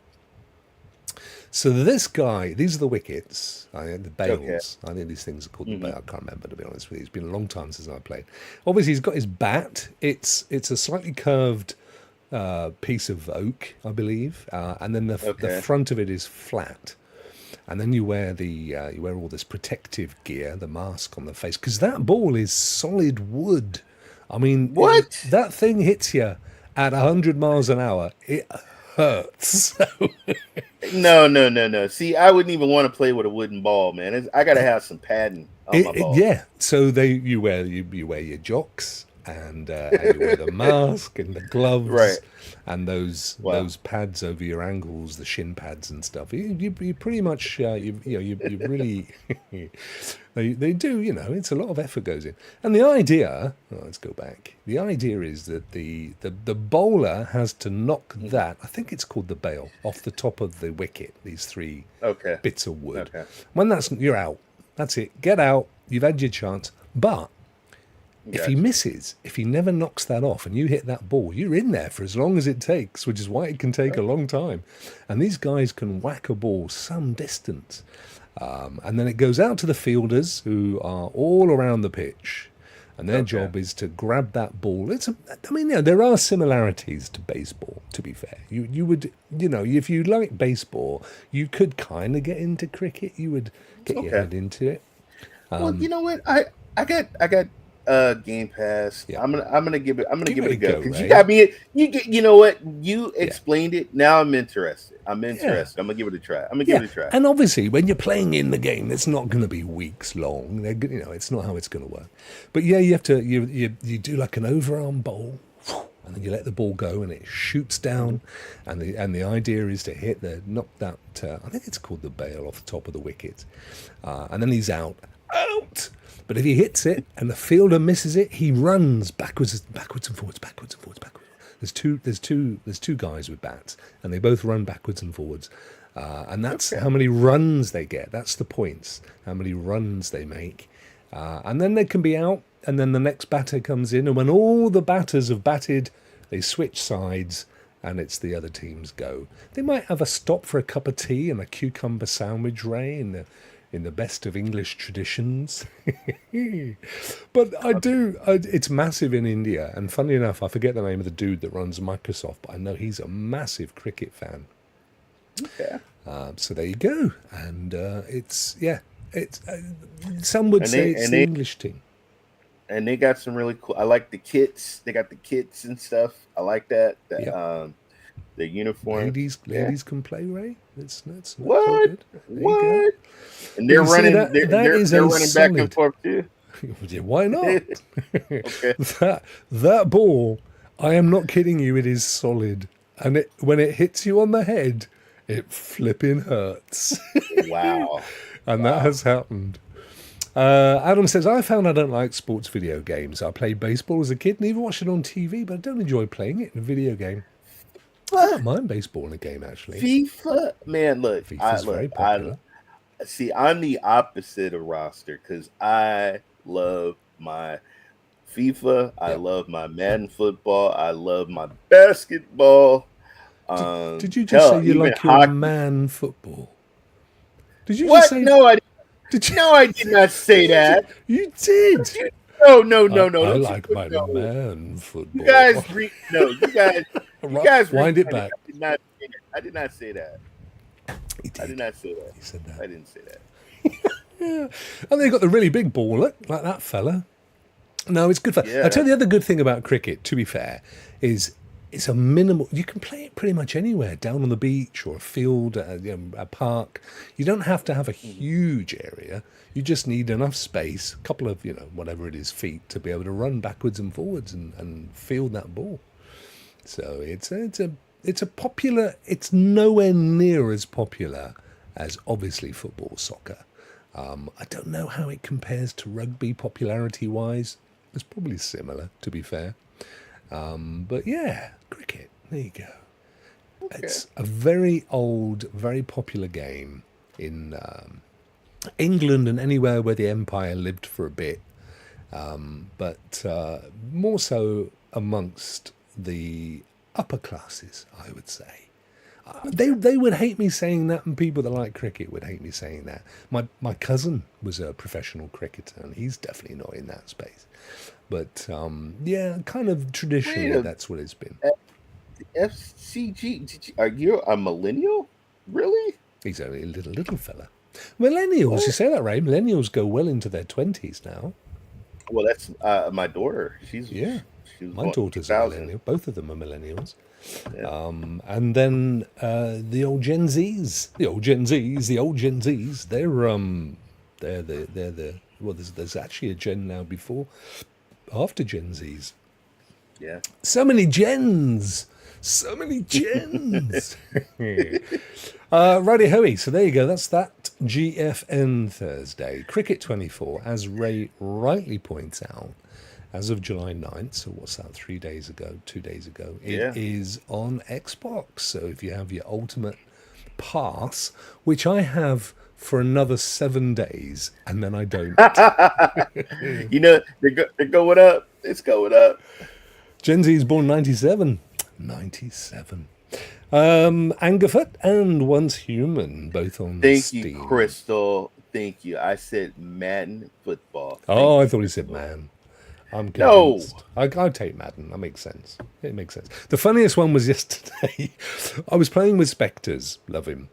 So this guy, these are the wickets, the bails. I think these things are called the bail. I can't remember, to be honest with you. It's been a long time since I played. Obviously, he's got his bat. It's a slightly curved piece of oak, I believe, and then the front of it is flat. And then you wear you wear all this protective gear, the mask on the face, because that ball is solid wood. I mean, What? That thing hits you at 100 miles an hour. It hurts. No. See, I wouldn't even want to play with a wooden ball, man. I gotta have some padding on my ball. Yeah. So you wear your jocks and you wear the mask and the gloves, Right. and those pads over your ankles, the shin pads and stuff. You pretty much you really they do. It's a lot of effort goes in. And the idea, let's go back. The idea is that the bowler has to knock that. I think it's called the bail off the top of the wicket. These three bits of wood. Okay. When you're out. That's it. Get out. You've had your chance. But if he misses, if he never knocks that off and you hit that ball, you're in there for as long as it takes, which is why it can take a long time. And these guys can whack a ball some distance. And then it goes out to the fielders who are all around the pitch. And their job is to grab that ball. There are similarities to baseball, to be fair. You would, if you like baseball, you could kind of get into cricket. You would get your head into it. Well, you know what? I got Game Pass. Yeah. I'm gonna give it a go because Ray. you got me. You know what? You explained it. Now I'm interested. I'm gonna give it a try. And obviously, when you're playing in the game, it's not going to be weeks long. It's not how it's going to work. But yeah, you have to. You do like an overarm bowl, and then you let the ball go, and it shoots down. And the idea is to knock that. I think it's called the bail off the top of the wicket, and then he's out. But if he hits it and the fielder misses it, he runs backwards and forwards. There's two guys with bats, and they both run backwards and forwards, and that's how many runs they get. That's the points, how many runs they make, and then they can be out, and then the next batter comes in, and when all the batters have batted, they switch sides, and it's the other team's go. They might have a stop for a cup of tea and a cucumber sandwich, Ray, in the best of English traditions. But it's massive in India. And funny enough, I forget the name of the dude that runs Microsoft, but I know he's a massive cricket fan. Okay. So there you go. And some would say it's the English team. And they got some really cool. I like the kits. They got the kits and stuff. I like that. The uniform. Ladies can play, Ray. It's What? all good. There you go. And they're You see, running. that They're is a running back solid- and forth too. Yeah, why not? Okay. That ball, I am not kidding you, it is solid. And when it hits you on the head, it flipping hurts. Wow. And that has happened. Adam says, I found I don't like sports video games. I played baseball as a kid and even watched it on TV, but I don't enjoy playing it in a video game. I don't mind baseball in a game, actually. FIFA, man, look, FIFA's very popular. See, I'm the opposite of roster because I love my FIFA, I love my Madden football, I love my basketball. Did you just say you like your man football? Did you just say No, I did you, no, I did not say that. You did. No. I like my man football. You guys, you guys wind it back. I did not say that. He did. I did not say that. He said that. I didn't say that. Yeah. And they got the really big ball, like that fella. No, it's good fun. Yeah. I'll tell you the other good thing about cricket, to be fair, is it's a minimal. You can play it pretty much anywhere, down on the beach or a field, a park. You don't have to have a huge area. You just need enough space, a couple of, whatever it is, feet, to be able to run backwards and forwards and field that ball. So it's a popular. It's nowhere near as popular as obviously football, soccer. I don't know how it compares to rugby popularity-wise. It's probably similar, to be fair. But yeah, cricket. There you go. Okay. It's a very old, very popular game. in England and anywhere where the empire lived for a bit, but more so amongst the upper classes, I would say. They would hate me saying that, and people that like cricket would hate me saying that. My cousin was a professional cricketer, and he's definitely not in that space. But yeah, kind of traditionally, that's what it's been. FCG, are you a millennial? Really? He's only a little fella. Millennials, you say that, Ray? Millennials go well into their 20s now. Well, that's my daughter. She was My born daughter's a 2000. millennial. Both of them are millennials. Yeah. And then the old Gen Zs, they're the well, there's actually a gen now before, after Gen Zs. Yeah. So many gens. Righty hoey. So there you go. That's that GFN Thursday. Cricket 24, as Ray rightly points out, as of July 9th, so what's that, 2 days ago, it is on Xbox. So if you have your Ultimate Pass, which I have for another 7 days, and then I don't. You know, they're going up. It's going up. Gen Z is born 97. 97. Angerfoot and Once Human, both on Thank Steam. you, Crystal. Thank you. I said Madden football. Oh, I thought he said man. I'm No. convinced. I'll take Madden. That makes sense. It makes sense. The funniest one was yesterday. I was playing with Spectres, love him,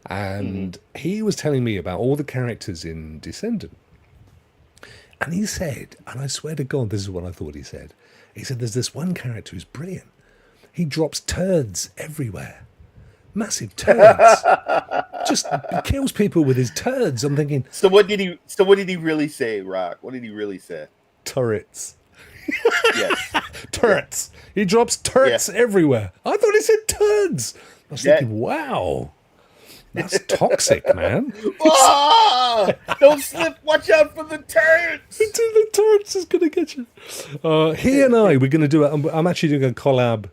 and he was telling me about all the characters in Descendant. And he said, and I swear to God, this is what I thought he said. He said, there's this one character who's brilliant. He drops turds everywhere. Massive turds. Just kills people with his turds. I'm thinking, So what did he really say, Rokk? What did he really say? turrets. Yes. Turrets. He drops turrets everywhere. I thought he said turds. I was thinking, wow. That's toxic, man. Ah! Don't slip. Watch out for the turrets. The turrets is going to get you. He and I, we're going to do it. I'm actually doing a collab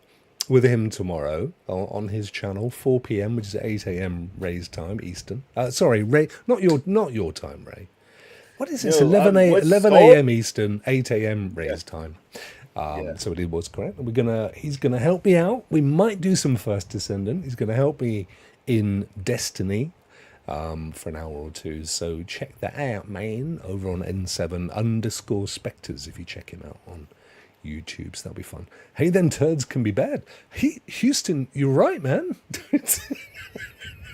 with him tomorrow on his channel, 4 p.m., which is 8 a.m. Ray's time, Eastern. Sorry, Ray, not your time, Ray. What is this? No, 11 what's a.m. Eastern, 8 a.m. Ray's time. So it was correct. He's gonna help me out. We might do some First Descendant. He's gonna help me in Destiny for an hour or two. So check that out, man. Over on N7_Spectres if you check him out on YouTube. So that'll be fun. Hey, then turds can be bad. Houston, you're right, man.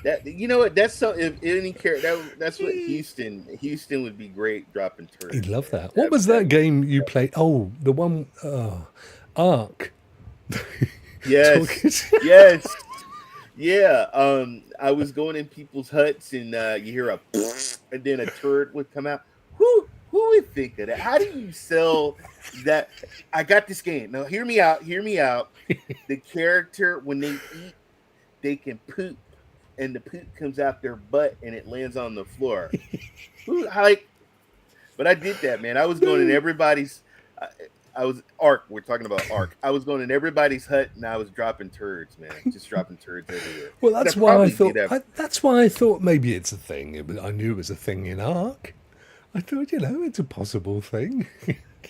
That, you know what? That's so. If any character, that's what Houston would be great dropping turrets. He'd love that. What was that game you played? Oh, the one, Ark. Yes, yes, yeah. I was going in people's huts, and you hear a, and then a turret would come out. Who would think of that? How do you sell that? I got this game. Now, hear me out. Hear me out. The character, when they eat, they can poop. And the poop comes out their butt and it lands on the floor. But I did that, man. I was going in everybody's. I was Ark. We're talking about Ark. I was going in everybody's hut and I was dropping turds, man. Just dropping turds everywhere. Well, that's why I thought. That's why I thought maybe it's a thing. I knew it was a thing in Ark. I thought, it's a possible thing.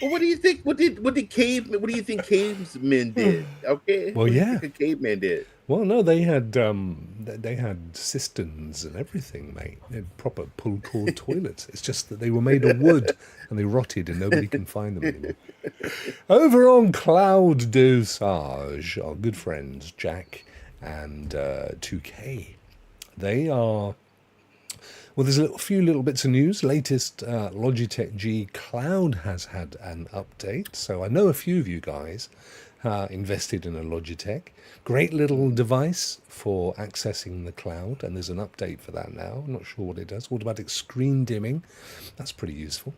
Well, what do you think? What do you think cavemen did? Okay. Well, what do you yeah. think a caveman did? Well, no, they had cisterns and everything, mate. They had proper pull cord toilets. It's just that they were made of wood and they rotted and nobody can find them anymore. Over on Cloud Dosage, our good friends Jack and 2K, they are. Well, there's a few little bits of news. Latest Logitech G Cloud has had an update. So I know a few of you guys invested in a Logitech. Great little device for accessing the cloud. And there's an update for that now. I'm not sure what it does. Automatic screen dimming. That's pretty useful.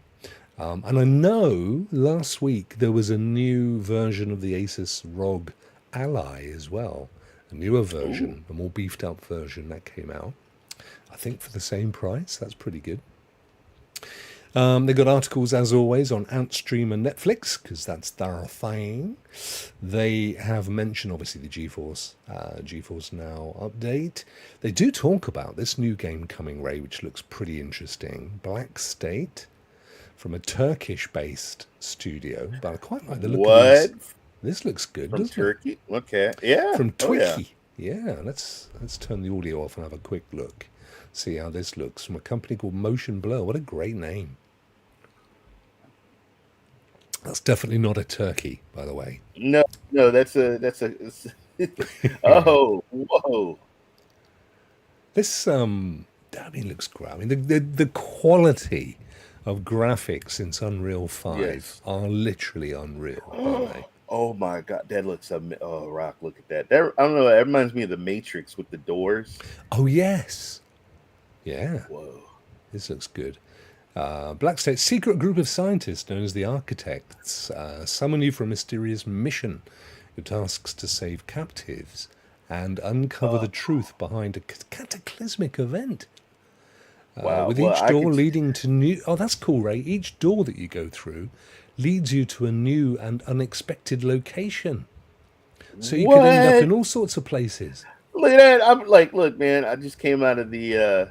And I know last week there was a new version of the Asus ROG Ally as well. A newer version, a more beefed up version that came out. I think for the same price. That's pretty good. They got articles, as always, on Outstream and Netflix, because that's their thing. They have mentioned, obviously, the GeForce Now update. They do talk about this new game coming, Ray, which looks pretty interesting. Black State, from a Turkish-based studio, but I quite like the look of What? these. This looks good, From doesn't it? Turkey? Okay. Yeah. From Oh, yeah. Twiki. Yeah, let's turn the audio off and have a quick look. See how this looks from a company called Motion Blur. What a great name. That's definitely not a turkey, by the way. No, that's a oh, whoa. This looks great. I mean, the quality of graphics in Unreal 5 Yes. are literally unreal, aren't they? Oh my God, that looks oh, Rock, look at that. That, I don't know, that reminds me of the Matrix with the doors. Oh yes, yeah. Whoa. This looks good. Black State's secret group of scientists known as the Architects summon you for a mysterious mission. Your task's to save captives and uncover the truth behind a cataclysmic event. Wow. With Well, each I door could- leading to new... Oh, that's cool, Ray. Each door that you go through leads you to a new and unexpected location. So you could end up What? in all sorts of places. Look at that. I'm like, look, man, I just came out of the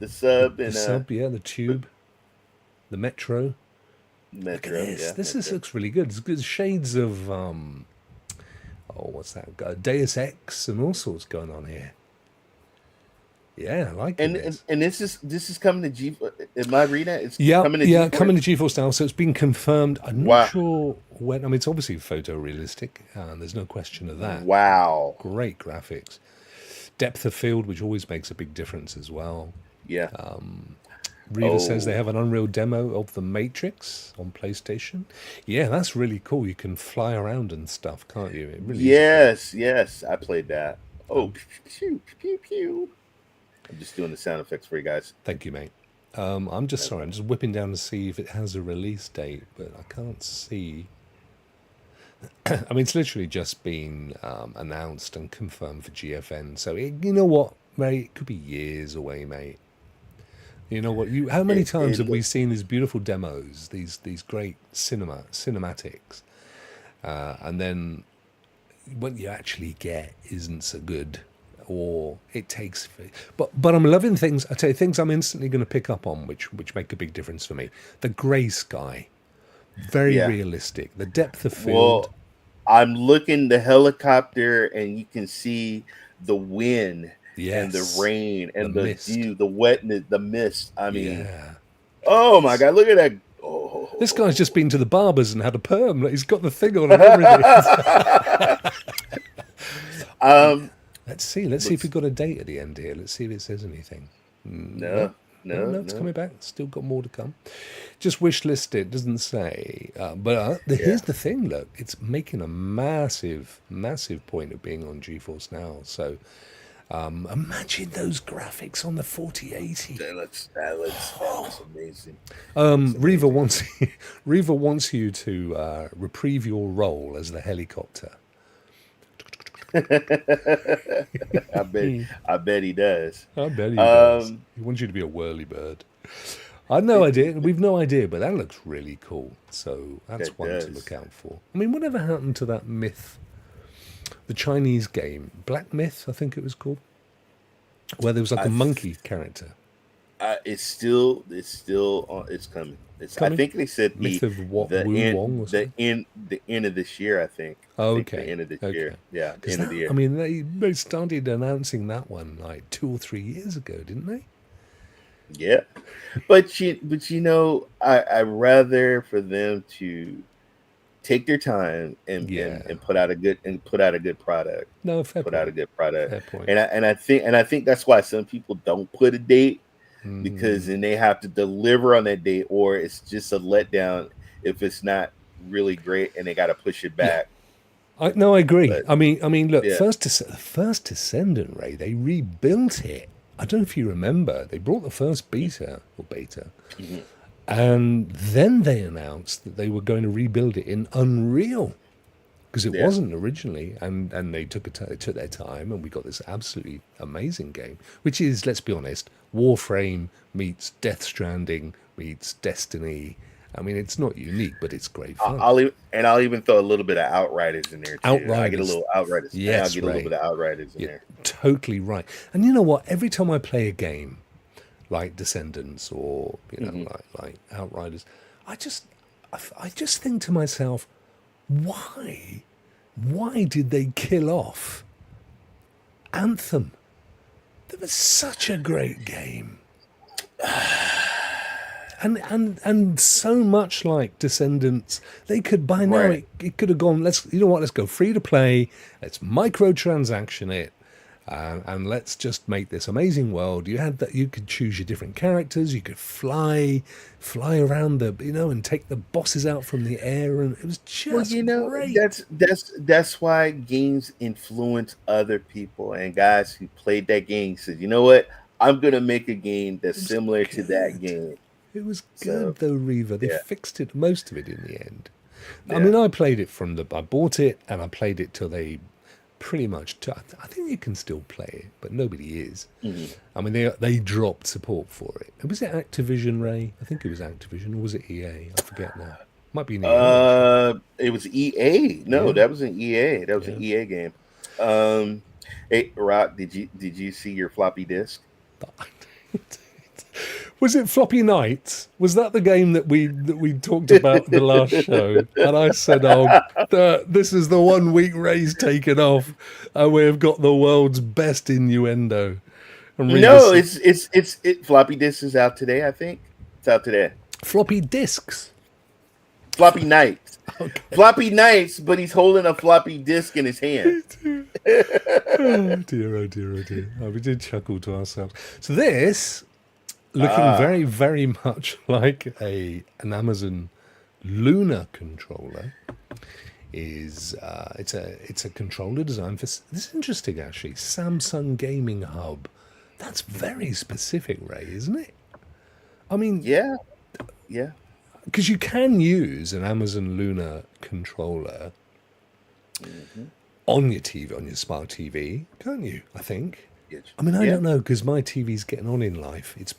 sub The and sub, yeah, the tube, the metro. Look at Metro. this. Yeah, This Metro. looks really good. It's good shades of what's that? Deus Ex and all sorts going on here. Yeah, I like this. And this is coming to G. Am I reading that? It's Yeah, coming to yeah, GeForce? coming to GeForce Now. So it's been confirmed. I'm Wow. not sure when. I mean, it's obviously photorealistic, and there's no question of that. Wow. Great graphics, depth of field, which always makes a big difference as well. Yeah. Reva says Oh. they have an Unreal demo of The Matrix on PlayStation. Yeah, that's really cool. You can fly around and stuff, can't you? It really is. Yes. I played that. Oh, pew, pew, pew, pew. I'm just doing the sound effects for you guys. Thank you, mate. I'm just sorry. I'm just whipping down to see if it has a release date, but I can't see. I mean, it's literally just been announced and confirmed for GFN. So you know what, mate? It could be years away, mate. You know what? How many times have we seen these beautiful demos, these great cinematics, and then what you actually get isn't so good, or it takes. But I'm loving things. I tell you, things I'm instantly going to pick up on, which make a big difference for me. The grey sky, very Yeah. realistic. The depth of field. Well, I'm looking the helicopter, and you can see the wind and the Yes. rain and The the mist. dew, the wetness, the mist. I mean, Yeah. oh my God, look at that. Oh. This guy's just been to the barbers and had a perm. Like, he's got the thing on and everything. Let's see if we've got a date at the end here. Let's see if it says anything. No, It's coming back. Still got more to come. Just wish list it. Doesn't say. But here's the thing. Look, it's making a massive, massive point of being on GeForce Now. So imagine those graphics on the 4080. That looks amazing. Reva wants you to reprieve your role as the helicopter. I bet he does. I bet he does. He wants you to be a whirlybird. I had no idea. We've no idea, but that looks really cool. So that's It one to does. look out for. I mean, whatever happened to that Myth, the Chinese game, Black Myth, I think it was called, where there was like a monkey character. It's coming. I Coming? think they said Myth of Wu Wong or something? the end of this year. I think. Oh, I think okay. the end of this Okay. year. Yeah, 'Cause end of the that- year. I mean, they started announcing that one like 2 or 3 years ago, didn't they? Yeah, but you know, I rather for them to take their time and put out a good product. No, fair Put point. out a good product. Fair point. And I think that's why some people don't put a date, because then they have to deliver on that date, or it's just a letdown if it's not really great and they got to push it back. I agree. But- I mean, look, Yeah. first Descendant, Ray, they rebuilt it. I don't know if you remember. They brought the first beta, and then they announced that they were going to rebuild it in Unreal, because it Yeah. wasn't originally, and they took their time, and we got this absolutely amazing game, which is, let's be honest, Warframe meets Death Stranding meets Destiny. I mean, it's not unique, but it's great fun. I'll even throw a little bit of Outriders in there too. I get a Outriders. little Outriders. Yes, I'll get a Ray. little bit of Outriders in You're there. totally right. And you know what? Every time I play a game like Descendants or like Outriders, I just think to myself, why did they kill off Anthem? That was such a great game. And so much like Descendants, they could by now Right. it could have gone. Let's go free to play. Let's microtransaction it, and let's just make this amazing world. You had that. You could choose your different characters. You could fly around and take the bosses out from the air, and it was just great. That's why games influence other people, and guys who played that game said, you know what, I'm gonna make a game that's similar to that game. It was good though, Reva. They yeah. fixed it, most of it in the end. Yeah. I mean, I played it I bought it and I played it till they pretty much, I think you can still play it, but nobody is. Mm-hmm. I mean, they dropped support for it. Was it Activision, Ray? I think it was Activision, or was it EA? I forget now. Might be an EA. It was EA. No, Yeah. that was an EA. That was an EA game. Hey, Rokk, did you see your floppy disk? Was it Floppy Nights? Was that the game that we talked about the last show? And I said, this is the 1 week Ray's taken off, and we've got the world's best innuendo. And No, it's floppy disk is out today. I think it's out today. floppy disks. Floppy nights. Okay. Floppy nights, but he's holding a floppy disk in his hand. Oh dear, oh dear, oh dear. Oh, we did chuckle to ourselves. So this, looking very, very much like an Amazon Luna controller, is it's a controller designed for. This is interesting, actually. Samsung Gaming Hub. That's very specific, Ray, isn't it? I mean, Yeah. because you can use an Amazon Luna controller on your TV, on your smart TV, can't you? I think. I mean, I don't know, because my TV's getting on in life. It's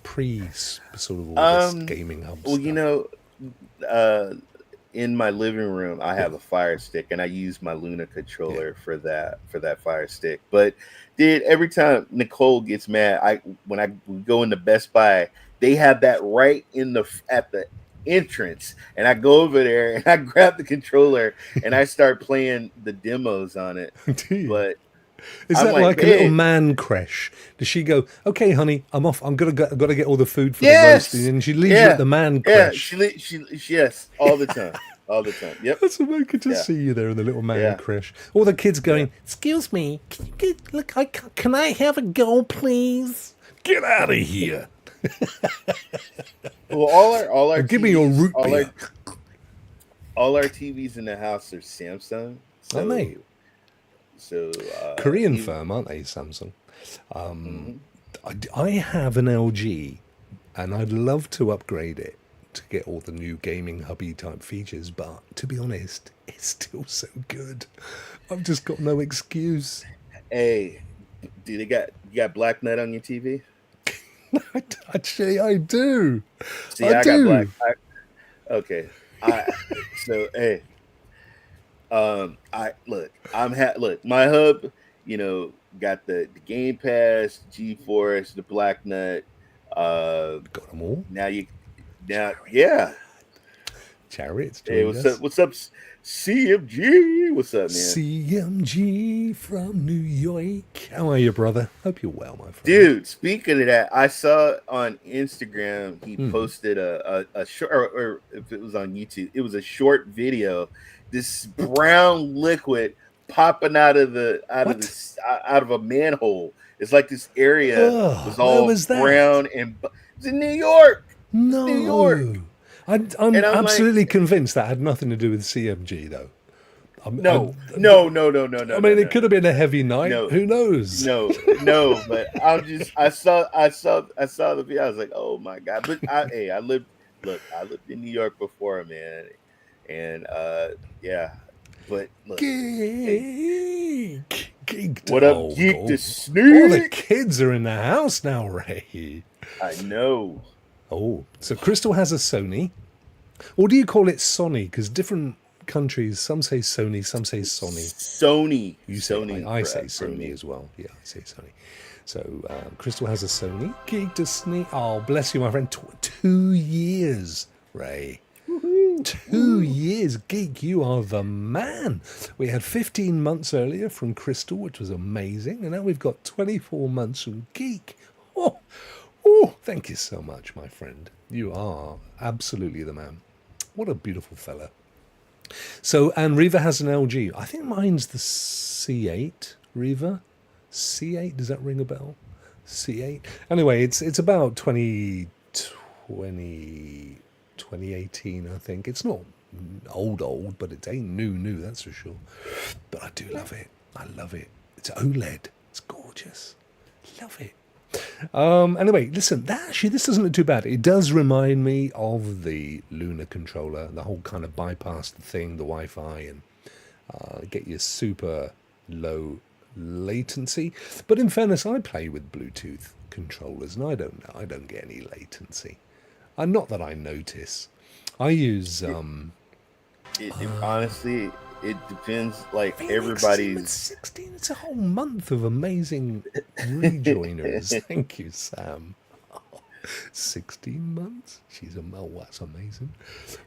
sort of all this gaming hub Well, stuff. In my living room, I have a Fire Stick, and I use my Luna controller for that Fire Stick. But every time Nicole gets mad, when I go into Best Buy, they have that right at the entrance, and I go over there and I grab the controller and I start playing the demos on it. But is I'm that like a little man crash? Does she go, okay, honey, I'm off. I've got to get all the food for the roasting, and she leaves you at the man crash. Yes, all the time. All the time. Yep. That's what I could just see you there in the little man crash. All the kids going, excuse me, can I have a go, please? Get out of here. Well, all our give me your root beer. All our TVs in the house are Samsung. So, Aren't they? So Korean firm, aren't they, Samsung? I have an LG, and I'd love to upgrade it to get all the new gaming hubby type features, but to be honest, it's still so good. I've just got no excuse. Hey, you got Black Nut on your TV? Actually, I do. See, I got Black. Okay. So hey, look, my hub, got the Game Pass, GeForce, the Black Nut. Got them all. Yeah. Chariots. Hey, what's up, CMG? What's up, man? CMG from New York. How are you, brother? Hope you're well, my friend. Dude, speaking of that, I saw on Instagram he posted a short, or if it was on YouTube, it was a short video. This brown liquid popping out of a manhole. It's like this area was all brown, and it's in New York. No, New York. I'm absolutely convinced that had nothing to do with CMG, though. No. I mean, it could have been a heavy night. No. Who knows? No, but I saw the video. I was like, oh my god! But I lived in New York before, man, and yeah. But look, Geek. What up, Geek the Sneak? All the kids are in the house now, Ray. I know. Oh, so Crystal has a Sony. Or do you call it Sony? Because different countries, some say Sony, some say Sony. Sony. You say, Sony. I say for Sony me. as well. Yeah, I say Sony. So Crystal has a Sony. Geek Disney. Oh, bless you, my friend. 2 years, Ray. 2 years, Geek. You are the man. We had 15 months earlier from Crystal, which was amazing. And now we've got 24 months from Geek. Oh, thank you so much, my friend. You are absolutely the man. What a beautiful fella. So, and Reva has an LG. I think mine's the C8, Reva. C8, does that ring a bell? C8. Anyway, it's about 2018, I think. It's not old, but it ain't new, that's for sure. But I do love it. I love it. It's OLED. It's gorgeous. Love it. Anyway, listen, this doesn't look too bad. It does remind me of the Luna controller, the whole kind of bypass the thing, the Wi-Fi, and get your super low latency. But in fairness, I play with Bluetooth controllers, and I don't get any latency. Not that I notice. I use Honestly, it depends. Like Phoenix, everybody's 16. It's a whole month of amazing rejoiners. Thank you, Sam. 16 months? That's amazing.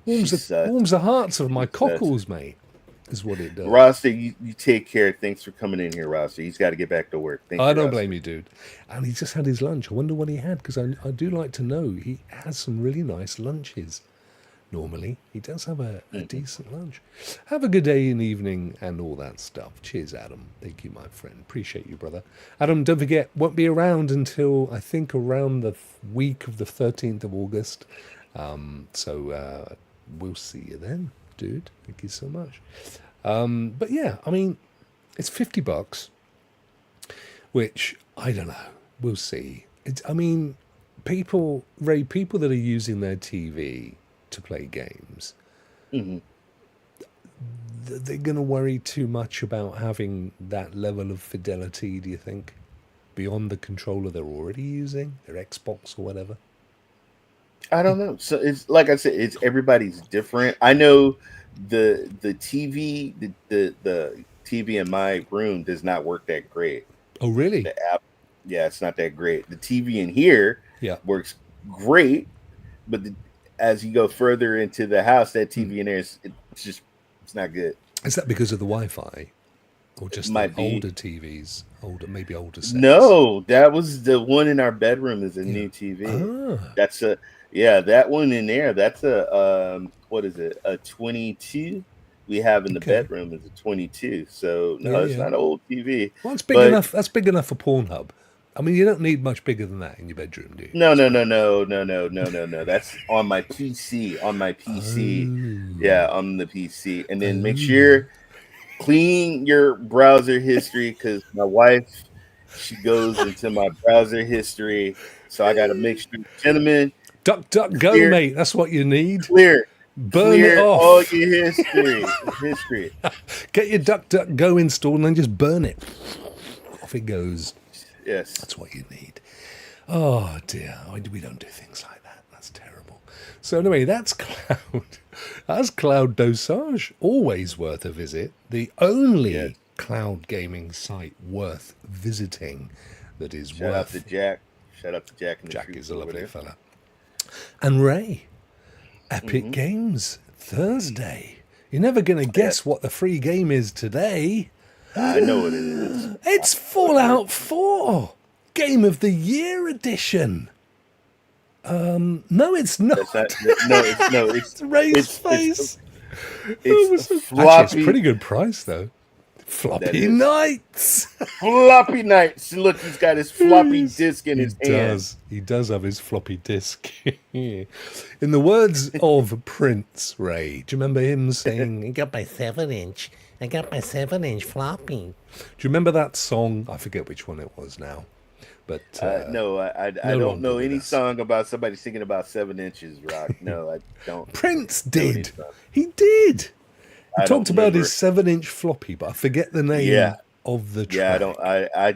Warms the hearts of my cockles, mate. Is what it does. Roster, you take care. Thanks for coming in here, Roster. He's got to get back to work. I don't blame you, dude. And he just had his lunch. I wonder what he had, because I do like to know. He has some really nice lunches. Normally, he does have a decent lunch. Have a good day and evening and all that stuff. Cheers, Adam. Thank you, my friend. Appreciate you, brother. Adam, don't forget, won't be around until, I think, around the week of the 13th of August. So we'll see you then, dude. Thank you so much. But yeah, I mean, it's $50, which, I don't know. We'll see. People that are using their TV to play games, they're going to worry too much about having that level of fidelity, do you think, beyond the controller they're already using, their Xbox or whatever? I don't know. So it's like I said, it's everybody's different. I know the TV, the TV in my room does not work that great. Oh, really? The app, yeah, it's not that great. The TV in here works great, but as you go further into the house, that TV in there it's not good. Is that because of the Wi-Fi, or just the older TVs, maybe older sets? No, that was the one in our bedroom. Is a new TV. That's that one in there. That's a what is it? A 22. We have in the bedroom is a 22. So no, it's not an old TV. Well, it's big enough. That's big enough for Pornhub. I mean, you don't need much bigger than that in your bedroom, do you? No. That's on my PC. On my PC. Yeah, on the PC. And then make sure clean your browser history, because my wife, she goes into my browser history. So I got to make sure, gentlemen. Go, mate. That's what you need. Burn it off. All your history. Get your DuckDuckGo installed and then just burn it. Off it goes. Yes. That's what you need. Oh, dear. We don't do things like that. That's terrible. So anyway, that's Cloud. That's Cloud Dosage. Always worth a visit. The only cloud gaming site worth visiting that is Shout out to Jack. Shout out to Jack. Jack is a lovely fella. And Ray. Epic Games Thursday. You're never going to guess what the free game is today. I know what it is. It's Fallout 4 Game of the Year edition. No, it's not. It's Ray's face. It's Actually, it's a pretty good price though. Floppy Nights. Floppy Nights. Look, he's got his floppy disk in his hand. He does have his floppy disk. In the words of Prince, Ray, do you remember him saying, I got my 7-inch. I got my 7-inch floppy. Do you remember that song? I forget which one it was now. But no, I don't know any song about somebody singing about 7 inches, Rock. No, I don't. Prince did. He did. He talked about his 7-inch floppy, but I forget the name of the Yeah, track. I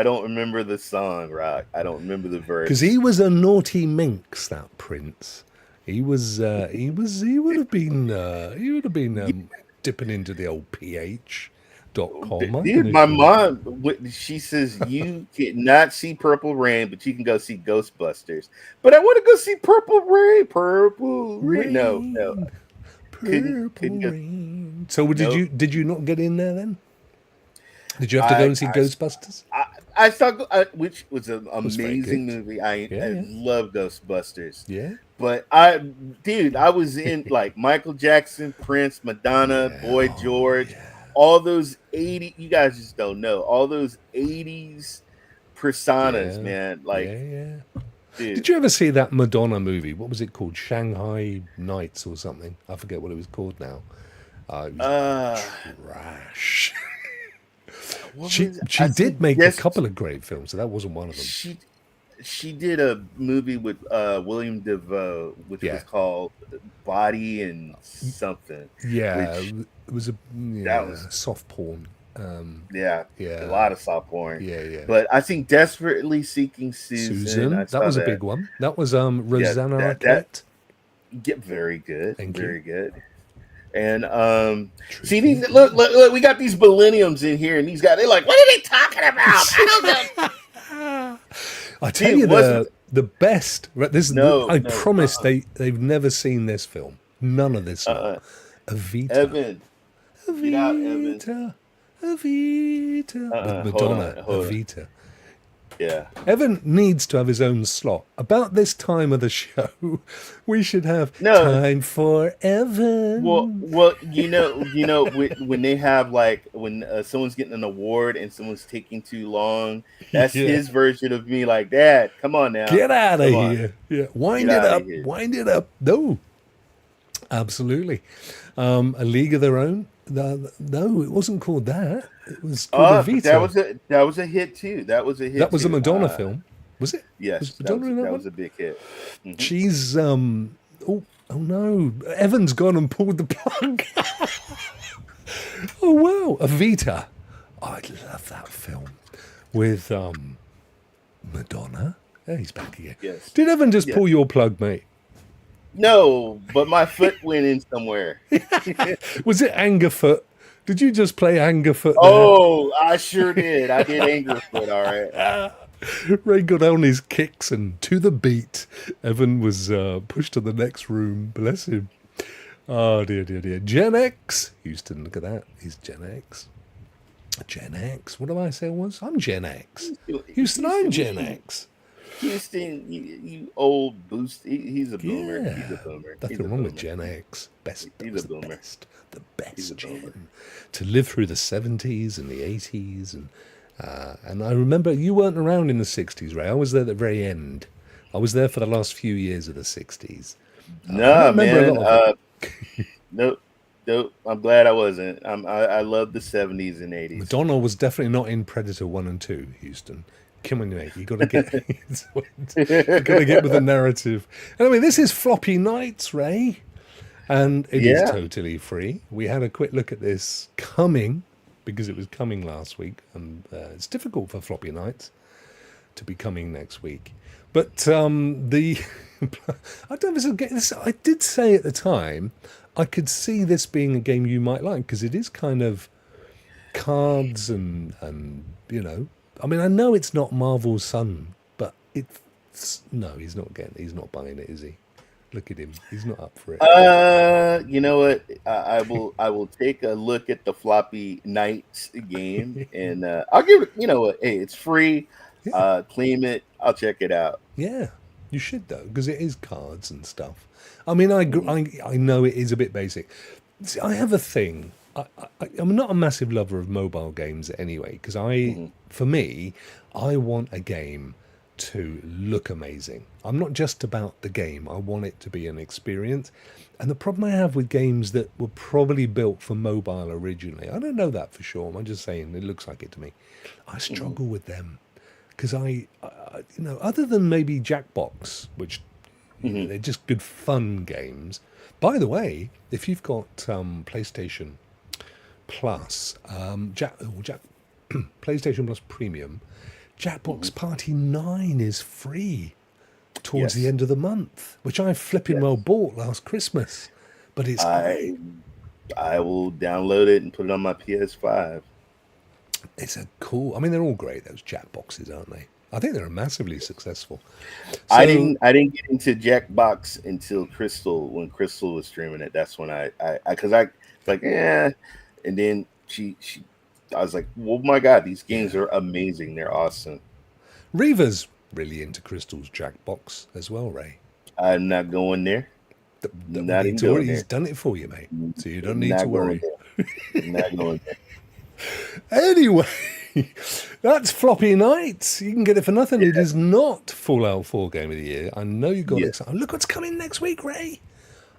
don't remember the song, Rock. I don't remember the verse. Because he was a naughty minx, that prince. He he would have been dipping into the old ph.com. Dude, my mom, she says you cannot see Purple Rain, but you can go see Ghostbusters. But I want to go see Purple Rain. Purple Rain. No. Couldn't go. Rain. So did you not get in there then? Did you have to I- go and see I- Ghostbusters? I saw, which was an Was very amazing good. movie. I Yeah. love Ghostbusters. Yeah. But I was in like Michael Jackson, Prince, Madonna, Boy George, all those 80. You guys just don't know all those 80s personas, Yeah. man. Like, yeah. dude, Did you ever see that Madonna movie? What was it called? Shanghai Nights or something? I forget what it was called now. It was trash. what She was it? she I did think make yes, a couple of great films, so that wasn't one of them. She did a movie with William Defoe, which Yeah. was called Body and something. Yeah, which- it was was- soft porn. Yeah, Yeah. a lot of soft porn. Yeah. But I think Desperately Seeking Susan, I that saw was a big one. That was Rosanna that- Arquette. Yeah, very good. Thank very you. good. And see, Tricky. look, we got these millenniums in here, and these guys, they're like, what are they talking about? I don't know. I tell See, it you wasn't- the best. Right, this No, I no, promise they've never seen this film. None of this. Evita. Evan, get out, Evan. Evita. hold With Madonna. on, hold on. Evita. Yeah. Evan needs to have his own slot. About this time of the show, we should have No. time for Evan. Well, you know, when they have like when someone's getting an award and someone's taking too long, that's Yeah. his version of me. Like, Dad, come on now, Get out of Come on. here. Yeah. Wind Get it outta up. here. Wind it up. No. Absolutely. A League of Their Own? No, it wasn't called that. It was called Evita. that was a hit too. That was a hit. That was a too. Madonna film. Was it? Yes, Was that Madonna in that one? was a big hit. Mhm. She's oh no. Evan's gone and pulled the plug. Oh wow. Evita. Oh, I love that film. With Madonna. Yeah, he's back again. Yes. Did Evan just Yeah. pull your plug, mate? No, but my foot went in somewhere. Was it Angerfoot? Did you just play Angerfoot? Oh, I sure did. I did Angerfoot. All right. Ray got on his kicks and to the beat. Evan was pushed to the next room. Bless him. Oh, dear. Gen X. Houston, look at that. He's Gen X. Gen X. What did I say it was? I'm Gen X. Houston, I'm Gen X. Houston, you old boost. He's a boomer. Yeah. He's a boomer. Nothing He's a wrong with boomer. Gen X. Best. That He's was a the boomer. best. The He's a best boomer. gen. To live through the 70s and the 80s. And I remember you weren't around in the 60s, Ray. I was there at the very end. I was there for the last few years of the 60s. Nah, remember a man. lot of Nope. I'm glad I wasn't. I love the 70s and 80s. Madonna was definitely not in Predator 1 and 2, Houston. Come on, mate. You got to get, you got to get with the narrative. Anyway, this is Floppy Nights, Ray, and it is Yeah. totally free. We had a quick look at this coming because it was coming last week, and it's difficult for Floppy Nights to be coming next week. But the I don't know if it's a game. I did say at the time I could see this being a game you might like because it is kind of cards and you know. I mean, I know it's not Marvel's son, but it's no, he's not buying it, is he? Look at him, he's not up for it. You know what? I will take a look at the Floppy Nights game, and I'll give it. You know what? Hey, it's free. Claim it. I'll check it out. Yeah, you should though, because it is cards and stuff. I mean, I know it is a bit basic. See, I have a thing. I'm not a massive lover of mobile games anyway, because for me, I want a game to look amazing. I'm not just about the game. I want it to be an experience. And the problem I have with games that were probably built for mobile originally, I don't know that for sure. I'm just saying it looks like it to me. I struggle with them because I you know, other than maybe Jackbox, which you know, they're just good fun games. By the way, if you've got PlayStation Plus, PlayStation Plus Premium, Jackbox Party 9 is free towards the Yes. end of the month, which I flipping well bought last Christmas. But it's great. I will download it and put it on my PS5. It's a cool. I mean, they're all great. Those Jackboxes, aren't they? I think they're massively successful. I So- didn't get into Jackbox until Crystal, when Crystal was streaming it. That's when I like, and then I was like, oh my god, these games are amazing. They're awesome. Reva's really into Crystal's Jackbox as well, Ray. I'm not going there. Don't Not need even to worry. going He's there. done it for you, mate. So you don't need Not to worry. going there. Not going there. Anyway, that's Floppy Nights. You can get it for nothing. It is not Fallout 4 Game of the Year. I know you got Yeah. excited. Look what's coming next week, Ray.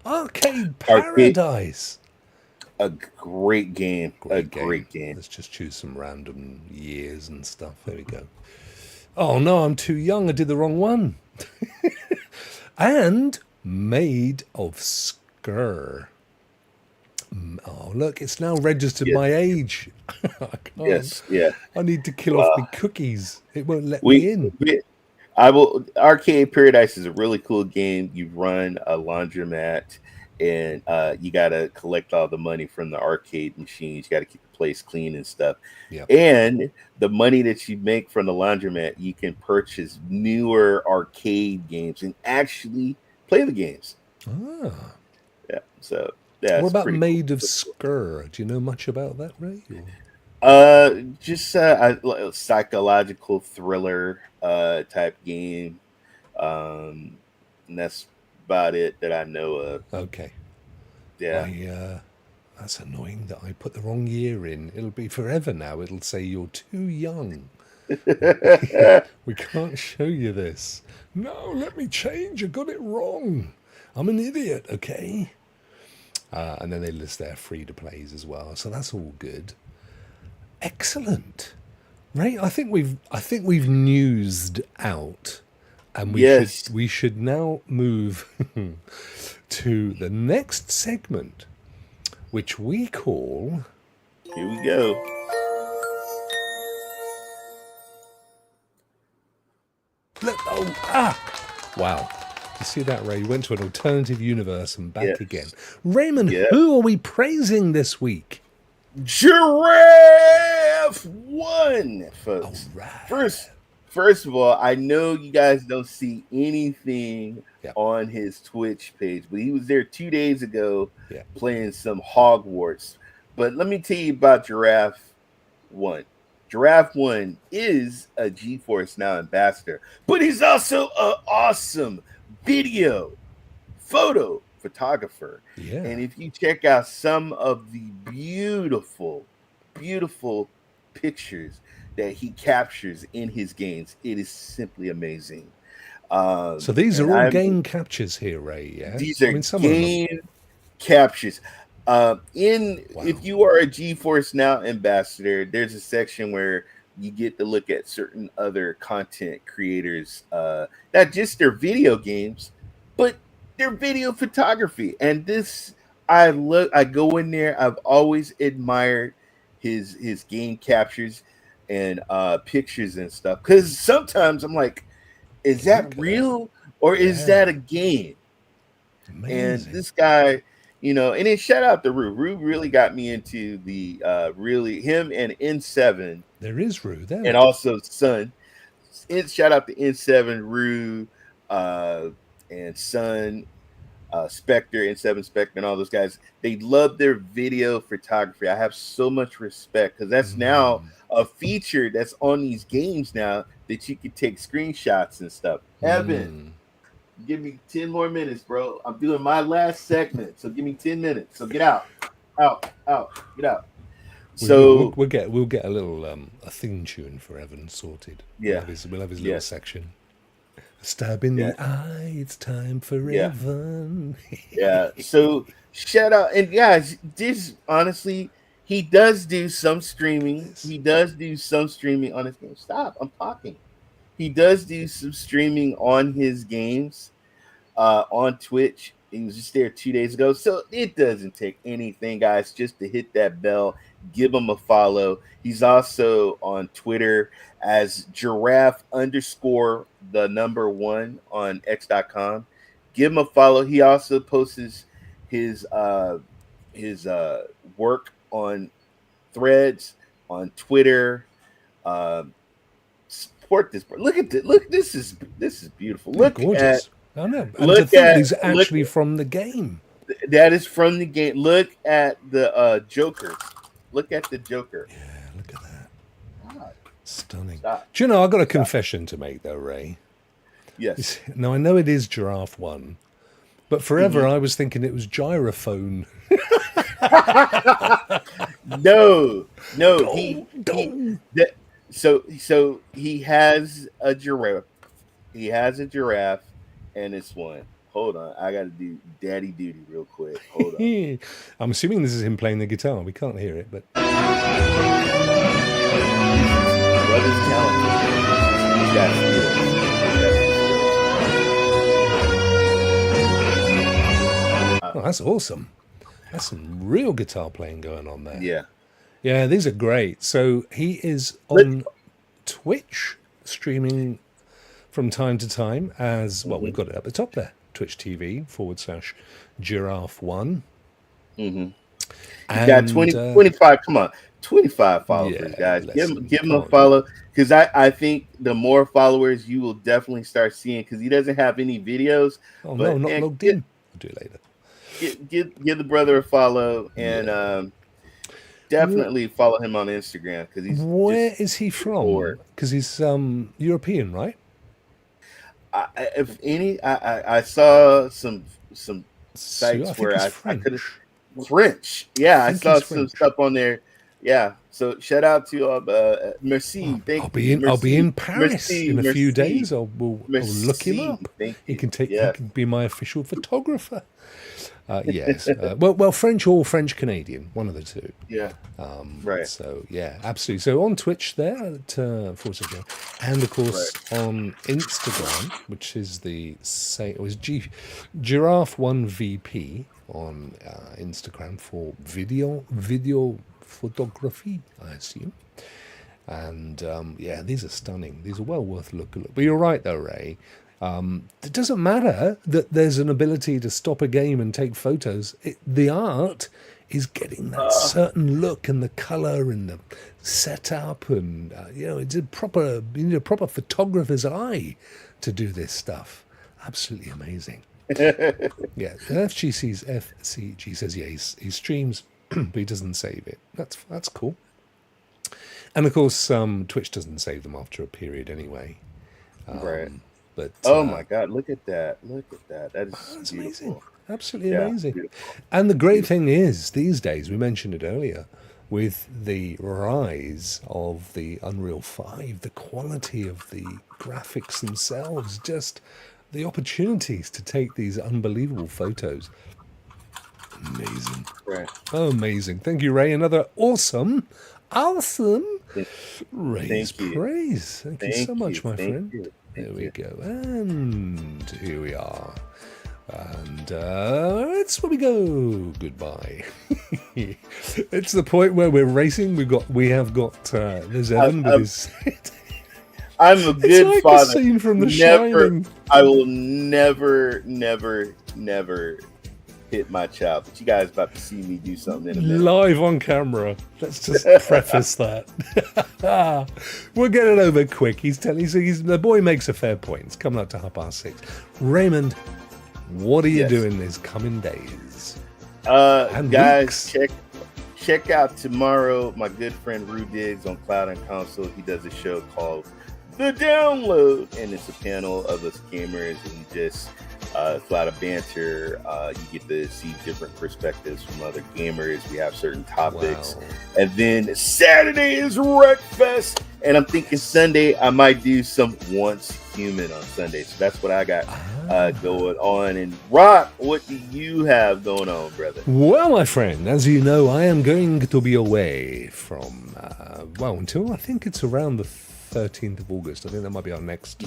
Arcade Arcade. Paradise. A great game. Great game. Let's just choose some random years and stuff. There we go. Oh no, I'm too young. I did the wrong one. And Made of Skur. Oh look, it's now registered Yes. my age. I can't. Yes, yeah. I need to kill off the cookies. It won't let me in. I will. Arcade Paradise is a really cool game. You run a laundromat, and you gotta collect all the money from the arcade machines. You gotta keep the place clean and stuff. Yep. And the money that you make from the laundromat, you can purchase newer arcade games and actually play the games. Ah. Yeah. So yeah. What it's about pretty Made cool. of Skur? Do you know much about that, Ray? Or- Just a psychological thriller type game. And that's about it that I know of. Okay. Yeah. That's annoying that I put the wrong year in. It'll be forever now. It'll say you're too young. We can't show you this. No, let me change. I got it wrong. I'm an idiot, okay? And then they list their free to plays as well. So that's all good. Excellent. Ray, I think we've newsed out. And we should now move to the next segment, which we call Here we go. Wow. You see that, Ray? You went to an alternative universe and back Yes. again. Raymond, Yeah. who are we praising this week? Giraffe one, folks. All right. First of all, I know you guys don't see anything Yep. on his Twitch page, but he was there 2 days ago Yeah. playing some Hogwarts. But let me tell you about Giraffe One. Giraffe One is a GeForce Now ambassador, but he's also an awesome photo photographer. Yeah. And if you check out some of the beautiful, beautiful pictures that he captures in his games, it is simply amazing. So these are and all I'm- game captures here, Ray. Yeah. These are some of them game captures. Wow. If you are a GeForce Now ambassador, there's a section where you get to look at certain other content creators, not just their video games, but their video photography. And this, I go in there. I've always admired his game captures and pictures and stuff, because sometimes I'm like, is Look that at real or is Yeah. that a game? And Amazing. this guy, and then shout out to Rue. Rue really got me into the him and N7 There is Rue there. and also Sun. Shout out to N7, Rue, and Sun, Spectre, N7 Spectre, and all those guys. They love their video photography. I have so much respect, because that's now a feature that's on these games now, that you can take screenshots and stuff. Evan, give me 10 more minutes, bro. I'm doing my last segment, so give me 10 minutes. So get out, get out. So we'll get a little a theme tune for Evan sorted. Yeah. We'll have his little Yeah. section. A stab in the eye. It's time for Yeah. Evan. yeah, so shout out, and guys, this honestly, he does do some streaming. He does do some streaming on his game. Stop, I'm talking. He does do some streaming on his games on Twitch. He was just there 2 days ago. So it doesn't take anything, guys, just to hit that bell. Give him a follow. He's also on Twitter as giraffe_1 on x.com. Give him a follow. He also posts his work on Threads, on Twitter. Support this. Look at this. Look, this is beautiful. Look gorgeous. at. I know. And Look to think at- these are look- actually from the game. That is from the game. Look at the Joker. Look at the Joker. Yeah, look at that. Stunning. Stop. Do you know, I've got a confession to make, though, Ray. Yes. Now, I know it is Giraffe 1, but forever Mm-hmm. I was thinking it was Gyrophone. No. So he has a giraffe. He has a giraffe, and it's one. Hold on, I gotta do daddy duty real quick. Hold on. I'm assuming this is him playing the guitar. We can't hear it, but Brother's talented. He's got skills. oh, that's awesome. That's some real guitar playing going on there. Yeah. Yeah, these are great. So he is on Twitch streaming from time to time as, well, we've got it at the top there. Twitch TV /Giraffe1. Mm-hmm. You got 25. Come on, 25 followers, yeah, guys. Give listen, him come a on. follow, because I think the more followers you will definitely start seeing, because he doesn't have any videos. Oh, but, no, not man, logged in. I'll do it later. Give the brother a follow, and definitely follow him on Instagram, because he's Where just, is he from? bored. Because he's European, right? if any, I saw some So sites I think where he's I French. could have French. Yeah, I think saw he's some French. stuff on there. Yeah, so shout out to Merci. I'll be in Paris in a few days. I'll look him up. He can he can be my official photographer. Yes. Well, French or French Canadian, one of the two. Yeah. Right. So yeah, absolutely. So on Twitch there at Forza, and of course on Instagram, which is the same. It was Giraffe1VP on Instagram for video photography, I assume. And yeah, these are stunning. These are well worth a look. But you're right though, Ray. It doesn't matter that there's an ability to stop a game and take photos. The art is getting that certain look and the color and the setup, and it's a proper, you need a proper photographer's eye to do this stuff. Absolutely amazing. Yeah, FCG says yeah, he streams, but he doesn't save it. That's cool. And of course, Twitch doesn't save them after a period anyway. Right. But Oh my God! Look at that! Look at that! That is that's beautiful. amazing. Absolutely Yeah, amazing. beautiful. And the great thing is, these days, we mentioned it earlier, with the rise of the Unreal 5, the quality of the graphics themselves, just the opportunities to take these unbelievable photos. Amazing. Right. Amazing. Thank you, Ray. Another awesome Ray's Thank you. praise. Thank you so much, my Thank friend. you. There Thank we you. go. And here we are. And it's where we go. Goodbye. It's the point where we're racing. We have got there's Evan with his. I'm a good It's like father. a scene from The Never, Shining. I will never hit my child. But you guys about to see me do something in a minute. Live on camera. Let's just preface that. We'll get it over quick. The boy makes a fair point. It's coming up to 6:30. Raymond, what are you Yes. doing these coming days? And Guys, weeks. check out tomorrow my good friend Rue Diggs on Cloud and Console. He does a show called The Download, and it's a panel of us gamers, and we just it's a lot of banter. You get to see different perspectives from other gamers. We have certain topics. Wow. And then Saturday is Wreckfest. And I'm thinking Sunday I might do some Once Human on Sunday. So that's what I got going on. And Rokk, what do you have going on, brother? Well, my friend, as you know, I am going to be away from, until I think it's around the 13th of August. I think that might be our next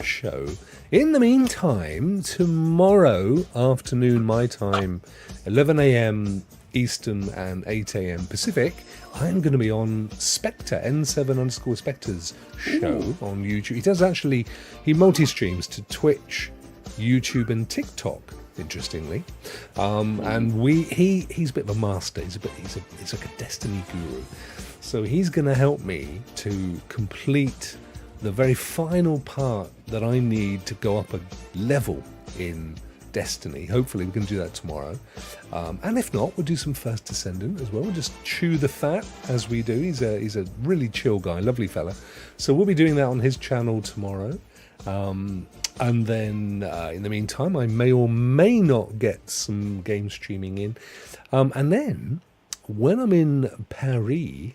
show. In the meantime, tomorrow afternoon, my time, 11 a.m. Eastern and 8 a.m. Pacific, I'm going to be on Spectre, N7_Spectre's show on YouTube. He does actually, he multi-streams to Twitch, YouTube and TikTok, interestingly. And he's a bit of a master. He's like a Destiny guru. So he's going to help me to complete the very final part that I need to go up a level in Destiny. Hopefully we can do that tomorrow. And if not, we'll do some First Descendant as well. We'll just chew the fat as we do. He's a really chill guy, lovely fella. So we'll be doing that on his channel tomorrow. And then in the meantime, I may or may not get some game streaming in. And then when I'm in Paris,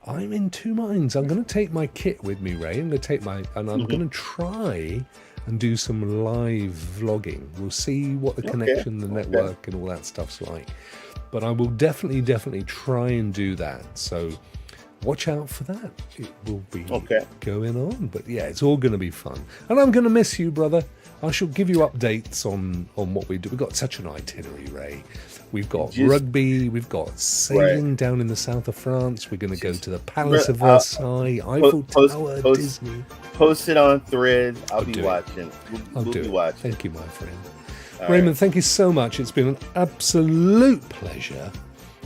I'm in two minds. I'm going to take my kit with me, Ray. I'm going to try and do some live vlogging. We'll see what the connection, the network, and all that stuff's like. But I will definitely try and do that. So watch out for that. It will be going on. But yeah, it's all going to be fun. And I'm going to miss you, brother. I shall give you updates on what we do. We've got such an itinerary, Ray. We've got rugby. We've got sailing down in the south of France. We're going to go to the Palace of Versailles, Eiffel Tower, Disney. Post it on Thread. I'll be watching. I'll do it. Watching. Thank you, my friend. Raymond, thank you so much. It's been an absolute pleasure.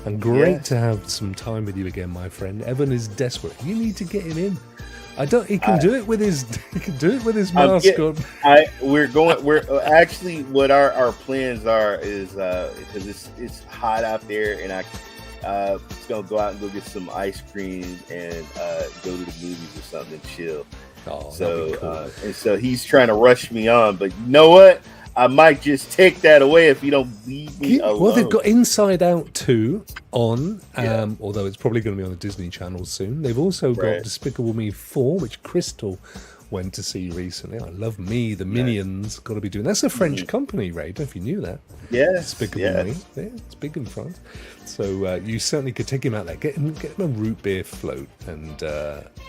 And great to have some time with you again, my friend. Evan is desperate. You need to get him in. He can do it with his mask on. We're actually what our plans are is because it's hot out there, and it's gonna go out and go get some ice cream and go to the movies or something and chill. Oh, so cool. And so he's trying to rush me on, but you know what? I might just take that away if you don't leave me alone. Well, they've got Inside Out 2 on, although it's probably going to be on the Disney Channel soon. They've also got Despicable Me 4, which Crystal went to see recently. I love Me, the Minions. Got to be doing. That's a French company, Ray. Don't know if you knew that. Despicable Me. Yeah, it's big in France. So you certainly could take him out there. Get him a root beer float, and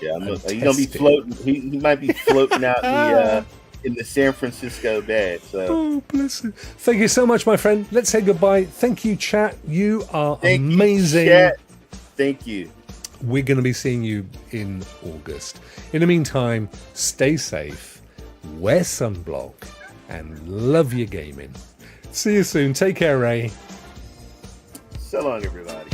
he's gonna be floating. He might be floating out in the San Francisco bed. So. Oh, bless you. Thank you so much, my friend. Let's say goodbye. Thank you, chat. You are amazing. Thank you. We're going to be seeing you in August. In the meantime, stay safe, wear sunblock, and love your gaming. See you soon. Take care, Ray. So long, everybody.